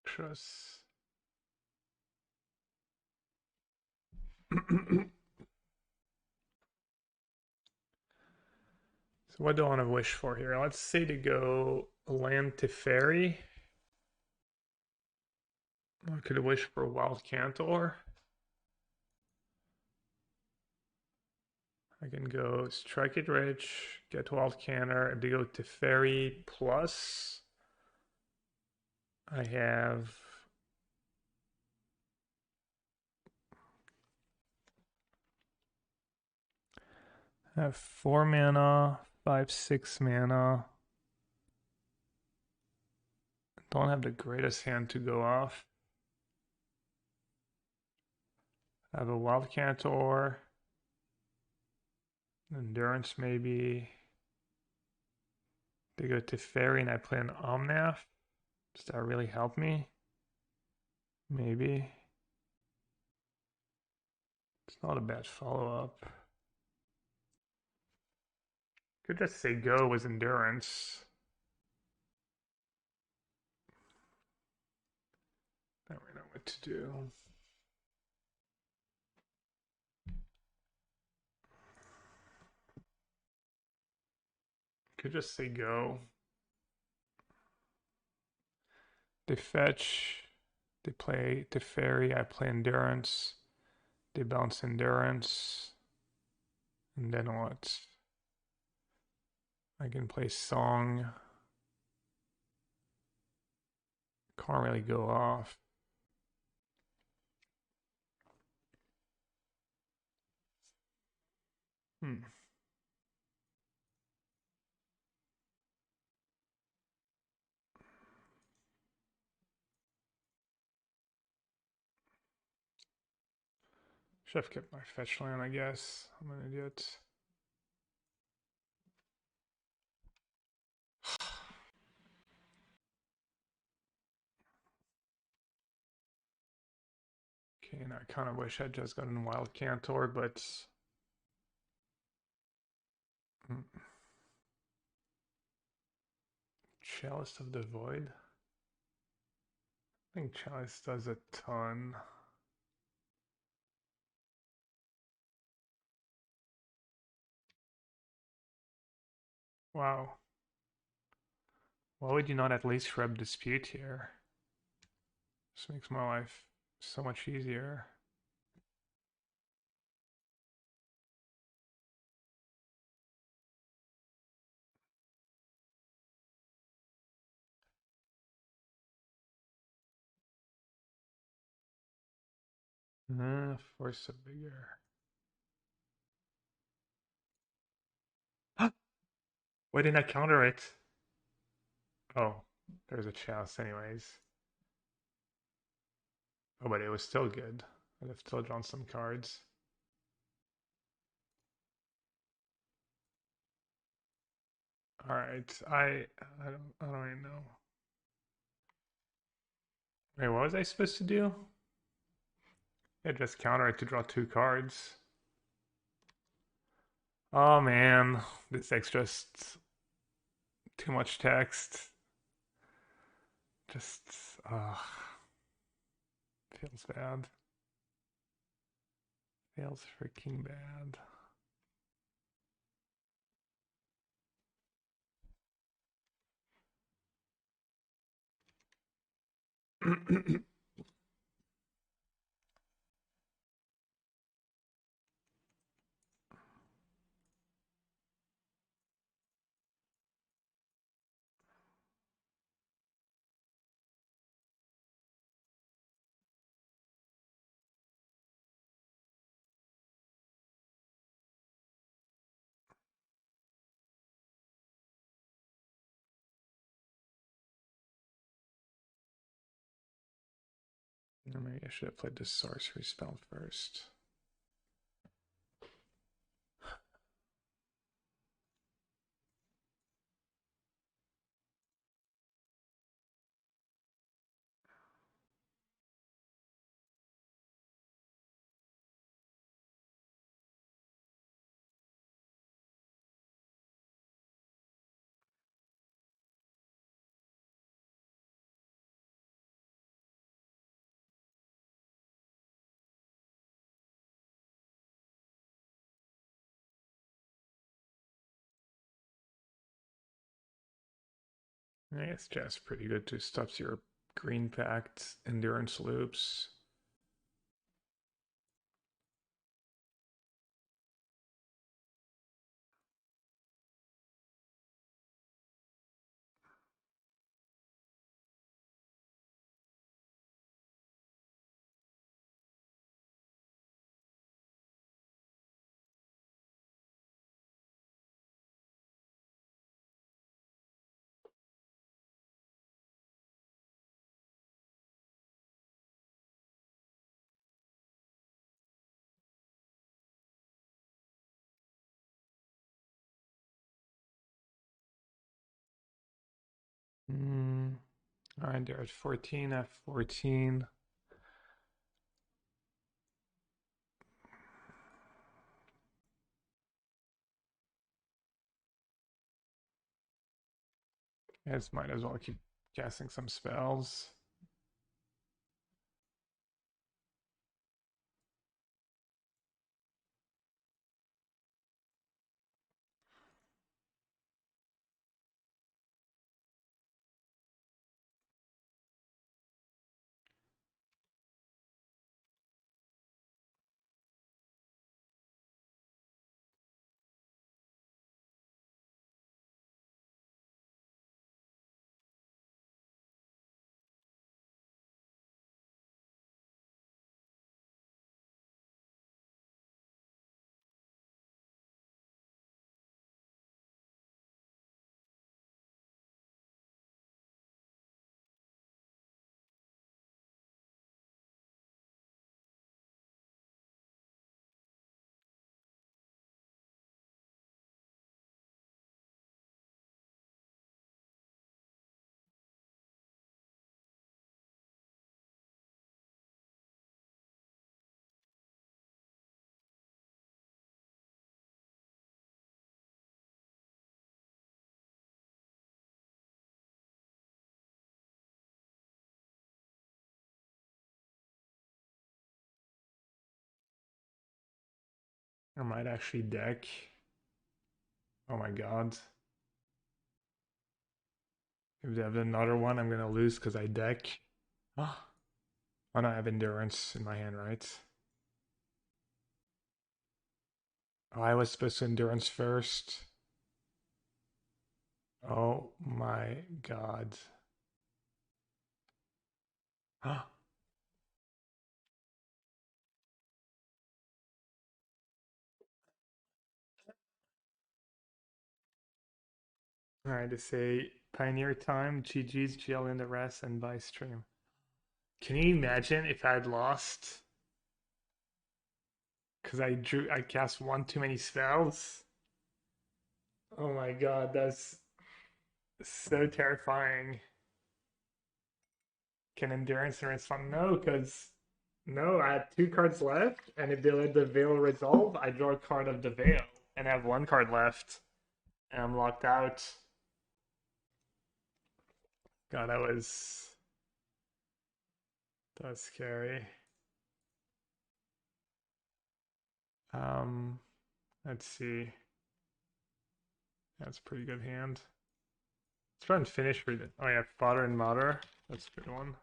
Trust. So what do I want to wish for here? Let's say to go land Teferi. I could wish for Wild Cantor. I can go Strike It Rich, get Wild Cantor, and to go Teferi plus. I have 4 mana, 5, 6 mana. Don't have the greatest hand to go off. I have a Wild Cantor, Endurance maybe. They go to Fairy and I play an Omnath. Does that really help me? Maybe. It's not a bad follow-up. Could just say go with Endurance. Don't really know what to do. Could just say go. They fetch. They play Teferi. I play Endurance. They bounce Endurance. And then what? I can play Song. Can't really go off. Hmm. Should have kept my fetch land, I guess. I'm an idiot. Okay, and I kind of wish I'd just gotten Wild Cantor, but Chalice of the Void. I think Chalice does a ton. Wow. Why would you not at least shrub Dispute here? This makes my life so much easier. Force a bigger. Why didn't I counter it? Oh, there's a chalice anyways. Oh, but it was still good. I'd have still drawn some cards. All right, I don't even know. Wait, what was I supposed to do? Yeah, just counter it to draw 2 cards. Oh man, this deck's just too much text. Just, feels bad. Feels freaking bad. Maybe I should have played this sorcery spell first. I guess just pretty good to stop your green packed endurance loops. All right, they're at 14, F14. Guess might as well keep casting some spells. I might actually deck. Oh my god. If they have another one, I'm gonna lose because I deck. Oh, no, I have endurance in my hand, right? Oh, I was supposed to endurance first. Oh my god. All right, to say Pioneer Time, GG's, GL in the rest, and buy stream. Can you imagine if I had lost? Because I cast one too many spells? Oh my god, that's so terrifying. Can endurance and respond? No, because no, I had two cards left, and if they let the veil resolve, I draw a card of the veil, and I have one card left, and I'm locked out. God, that was scary. Um, let's see. That's a pretty good hand. Let's try and finish with it. Oh yeah, Father and Mother. That's a good one.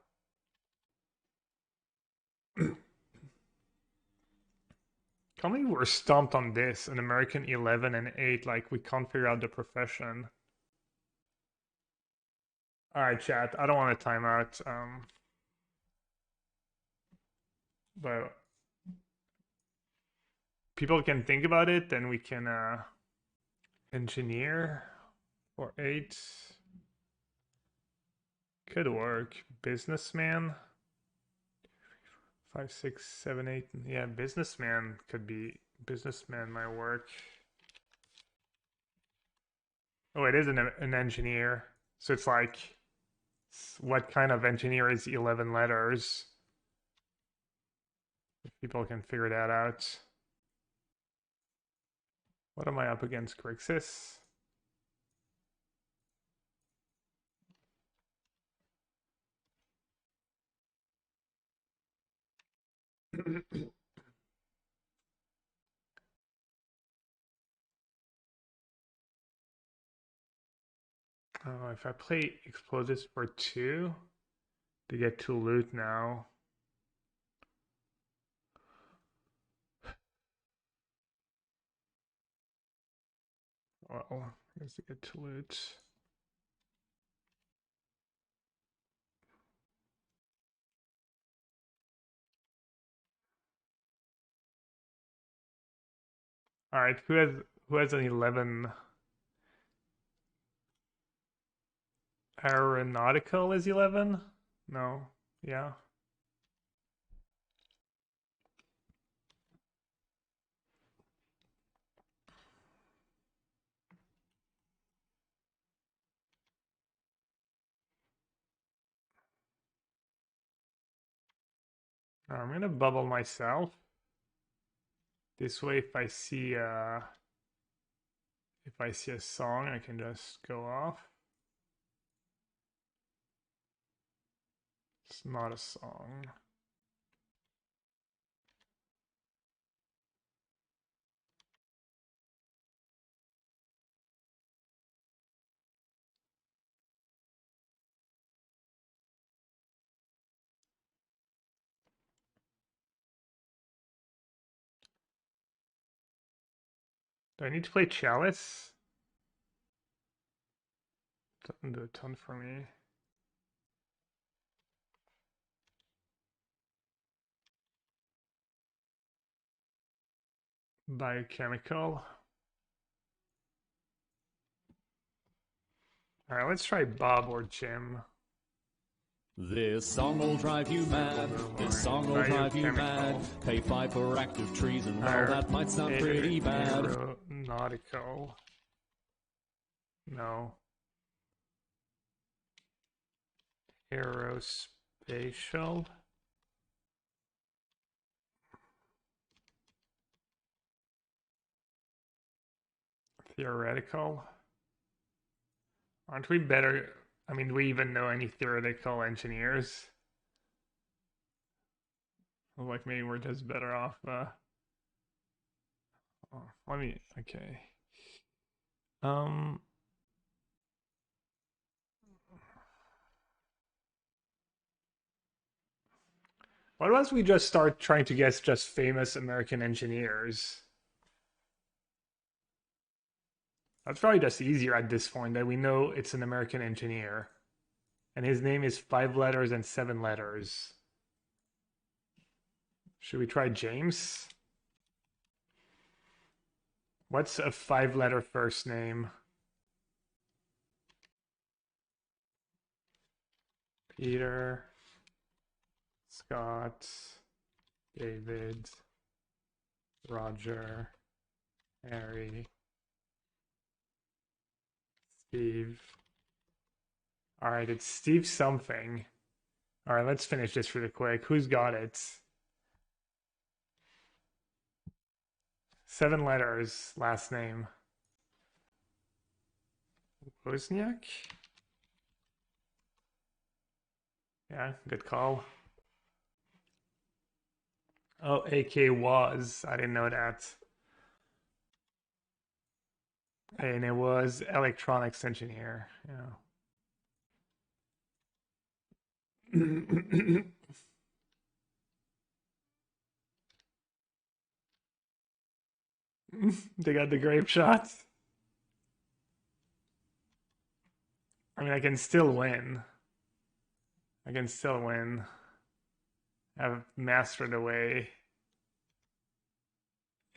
Can't believe we're stumped on this. An American 11 and 8. Like, we can't figure out the profession. Alright, chat. I don't want to time out. But people can think about it, then we can engineer for 8. Could work. Businessman. 5, 6, 7, 8. Yeah, businessman could be. Businessman might work. Oh, it is an engineer. So it's like, what kind of engineer is 11 letters? If people can figure that out. What am I up against, Grixis? If I play explosives for 2 to get 2 loot now. Well, I guess to get 2 loot. All right, who has an 11? Aeronautical is 11? No. Yeah. I'm gonna bubble myself. This way if I see a song, I can just go off. It's not a song. Do I need to play Chalice? Doesn't do a ton for me. Biochemical. All right, let's try Bob or Jim. This song will drive you mad. This song will drive you mad. Pay 5 for active treason. Well, that might sound pretty bad. Aeronautical. No. Aerospatial. Theoretical. Aren't we better? I mean, do we even know any theoretical engineers? Like maybe we're just better off. Let me. Okay. Why don't we just start trying to guess just famous American engineers? That's probably just easier at this point that we know it's an American engineer. And his name is 5 letters and 7 letters. Should we try James? What's a 5-letter first name? Peter, Scott, David, Roger, Harry, Steve. All right, it's Steve something. All right, let's finish this really quick. Who's got it? 7 letters, last name. Wozniak? Yeah, good call. Oh, AK was. I didn't know that. And it was electronics engineer. Yeah. They got the grape shots. I mean, I can still win. I can still win. I've mastered away.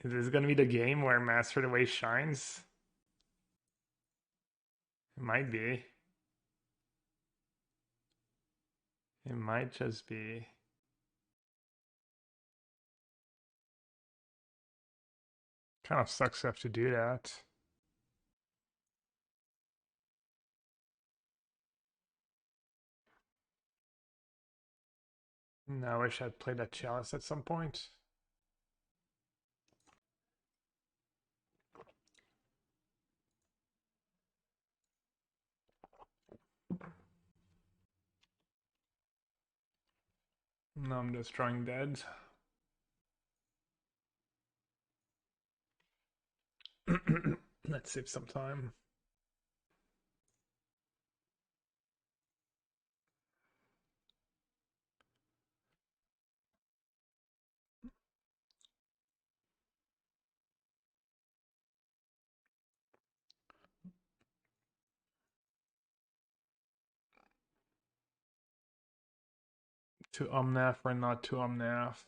Is this going to be the game where mastered away shines? It might be. It might just be. Kind of sucks to have to do that. No, I wish I'd played that chalice at some point. No, I'm destroying dead. Let's save some time. To Omnath or not to Omnath?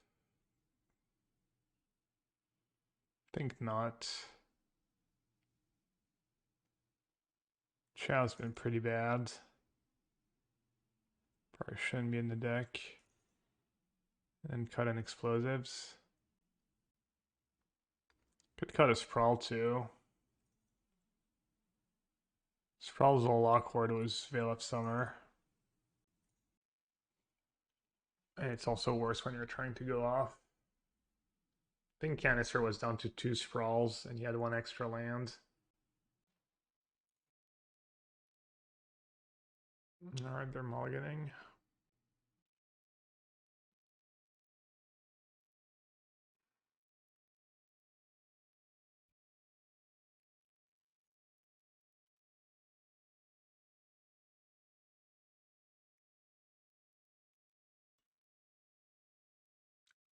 Think not. Chow's been pretty bad. Probably shouldn't be in the deck. And cut in explosives. Could cut a sprawl too. Sprawl's a lot awkward. It was Veil of Summer. And it's also worse when you're trying to go off. I think Canister was down to 2 sprawls and he had 1 extra land. Alright, they're mulliganing.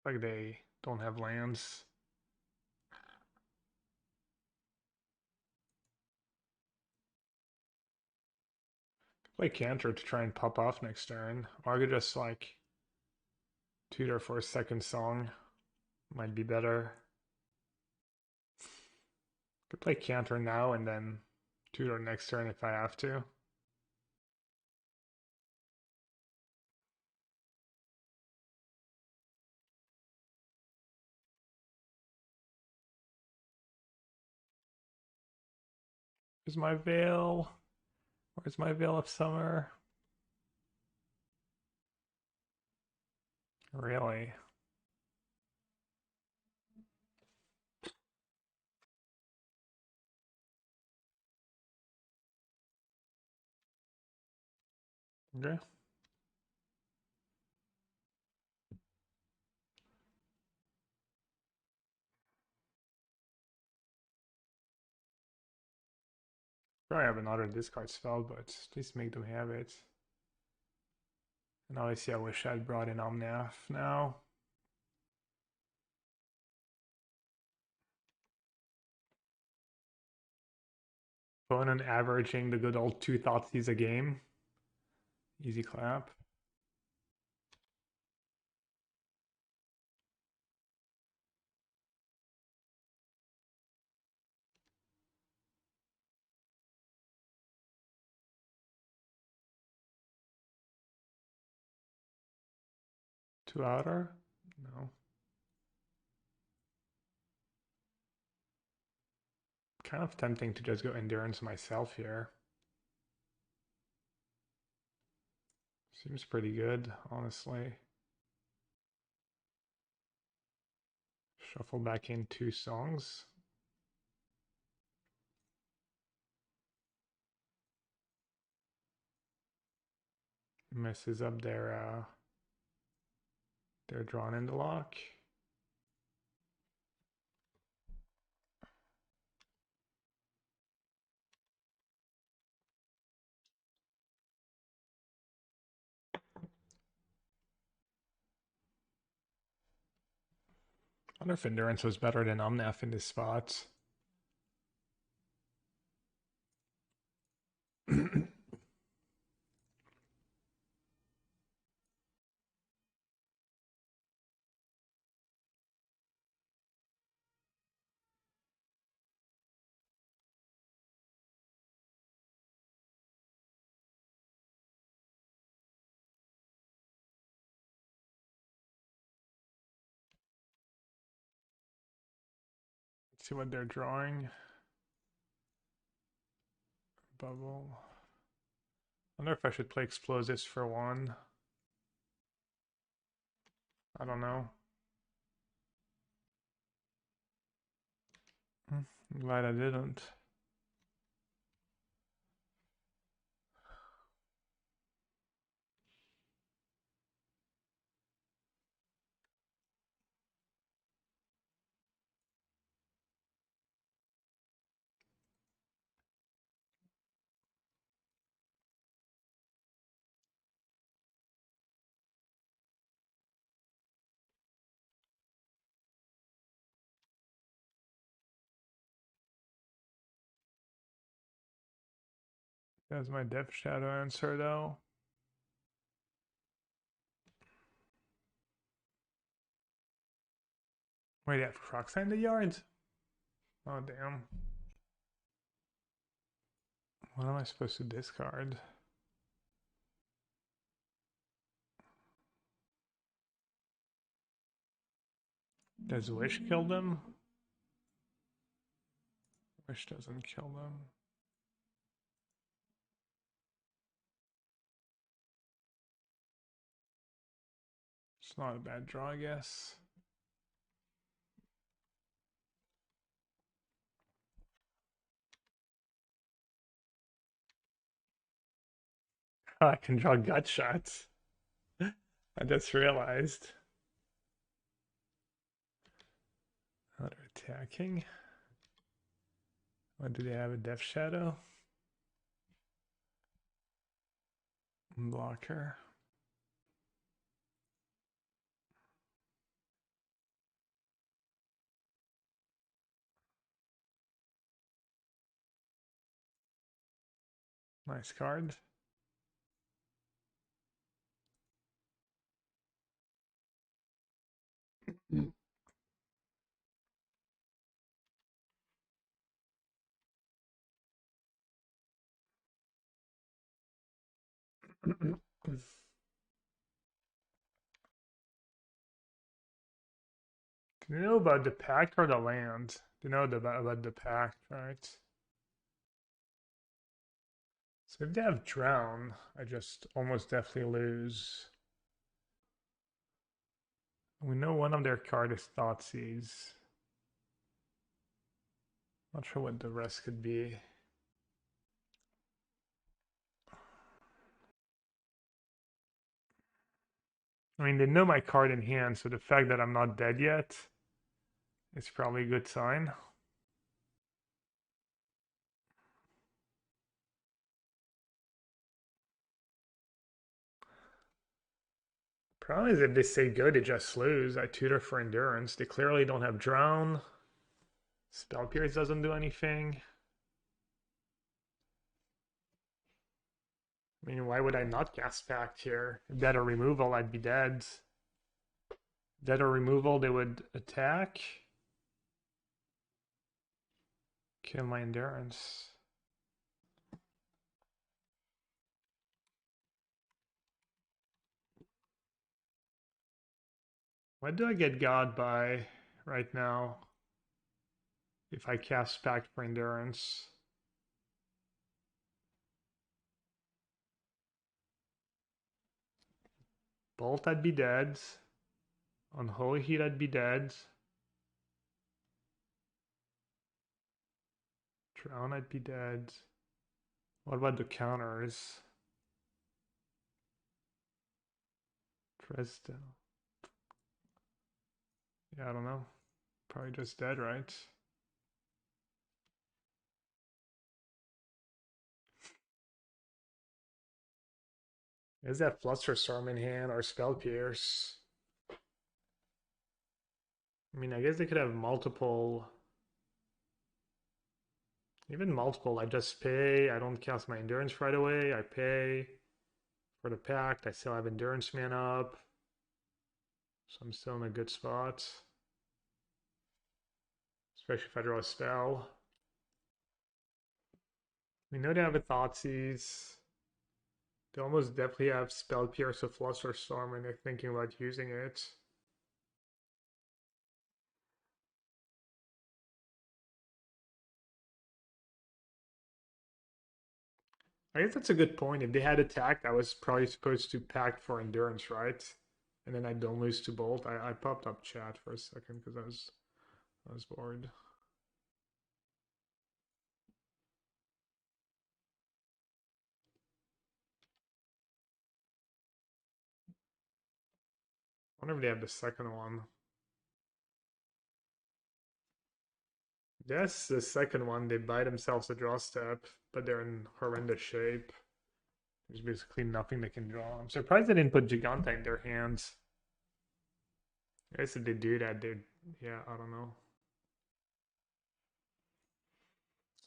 Like they don't have lands. Play Cantor to try and pop off next turn. Or I could just like tutor for a second song. Might be better. Could play Cantor now and then tutor next turn if I have to. Where's my veil? Where's my Veil of Summer? Really? Okay. Probably have another discard spell, but at least make them have it. And obviously I wish I'd brought in Omnath now. Opponent averaging the good old 2 Thoughtseize a game. Easy clap. Two outer? No. Kind of tempting to just go endurance myself here. Seems pretty good, honestly. Shuffle back in 2 songs. Messes up their drawn into lock. I wonder if endurance was better than Omnath in this spot. See what they're drawing. Bubble. I wonder if I should play explosives for 1. I don't know. I'm glad I didn't. That's my Death Shadow answer though. Wait, they have Crocs in the yard? Oh, damn. What am I supposed to discard? Does Wish kill them? Wish doesn't kill them. It's not a bad draw, I guess. Oh, I can draw gut shots. I just realized. Oh, they're attacking. What do they have? A Death Shadow? Blocker. Nice card. Do you know about the pact or the land? Do you know about the pact, right? So if they have drown, I just almost definitely lose. We know one of their cards is Thoughtseize. Not sure what the rest could be. I mean, they know my card in hand, so the fact that I'm not dead yet is probably a good sign. Problem is if they say go, they just lose. I tutor for endurance. They clearly don't have drown. Spell Pierce doesn't do anything. I mean, why would I not cast Pact here? Dead or removal, I'd be dead. Dead or removal, they would attack. Kill my endurance. What do I get God by right now? If I cast Pact for endurance. Bolt, I'd be dead. Unholy Heat, I'd be dead. Drown, I'd be dead. What about the counters? Dresden. Yeah, I don't know. Probably just dead, right? Is that Flusterstorm in hand or Spell Pierce? I mean, I guess they could have multiple. Even multiple. I just pay. I don't cast my endurance right away. I pay for the pact. I still have endurance man up. So I'm still in a good spot. Especially if I draw a spell. We know they have a Thoughtseize. They almost definitely have Spell Pierce or Flusterstorm and they're thinking about using it. I guess that's a good point. If they had attacked, I was probably supposed to pact for endurance, right? And then I don't lose to bolt. I popped up chat for a second because I was bored. I wonder if they have the second one. Yes, the second one, they buy themselves a draw step, but they're in horrendous shape. There's basically nothing they can draw. I'm surprised they didn't put Giganta in their hands. I guess if they do that, they'd... Yeah, I don't know.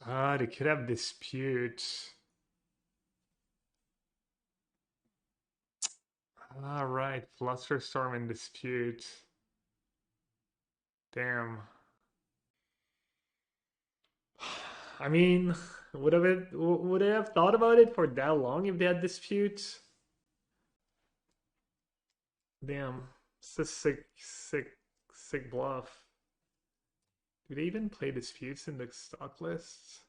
Ah, they could have Dispute. Ah, right. Flusterstorm and Dispute. Damn. I mean, would I have thought about it for that long if they had disputes? Damn, it's a sick bluff. Do they even play disputes in the stock lists?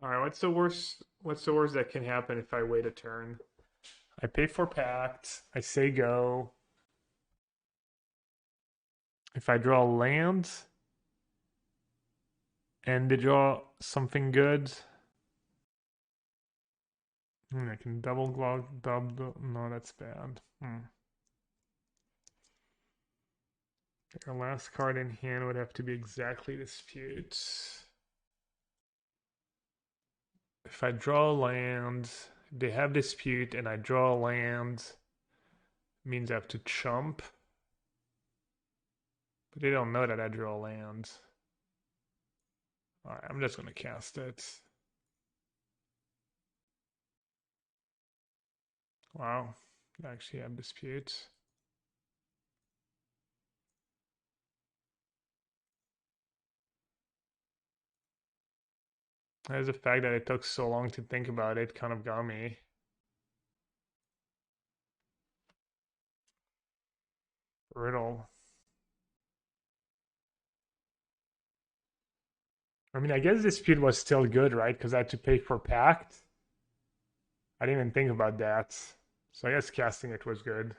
All right, what's the worst? What's the worst that can happen if I wait a turn? I pay for pact. I say go. If I draw land and they draw something good, I can double. No, that's bad. Our last card in hand would have to be exactly disputes. If I draw land, they have dispute, and I draw land, means I have to chump. But they don't know that I draw land. Alright, I'm just gonna cast it. Wow, I actually have disputes. There's the fact that it took so long to think about it kind of got me. Riddle. I mean, I guess dispute was still good, right? Because I had to pay for pact. I didn't even think about that. So I guess casting it was good.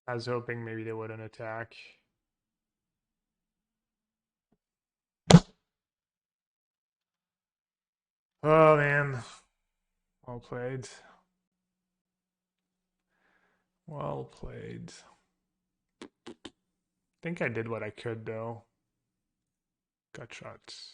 I was hoping maybe they wouldn't attack. Oh man. Well played. Well played. I think I did what I could though. Gut shots.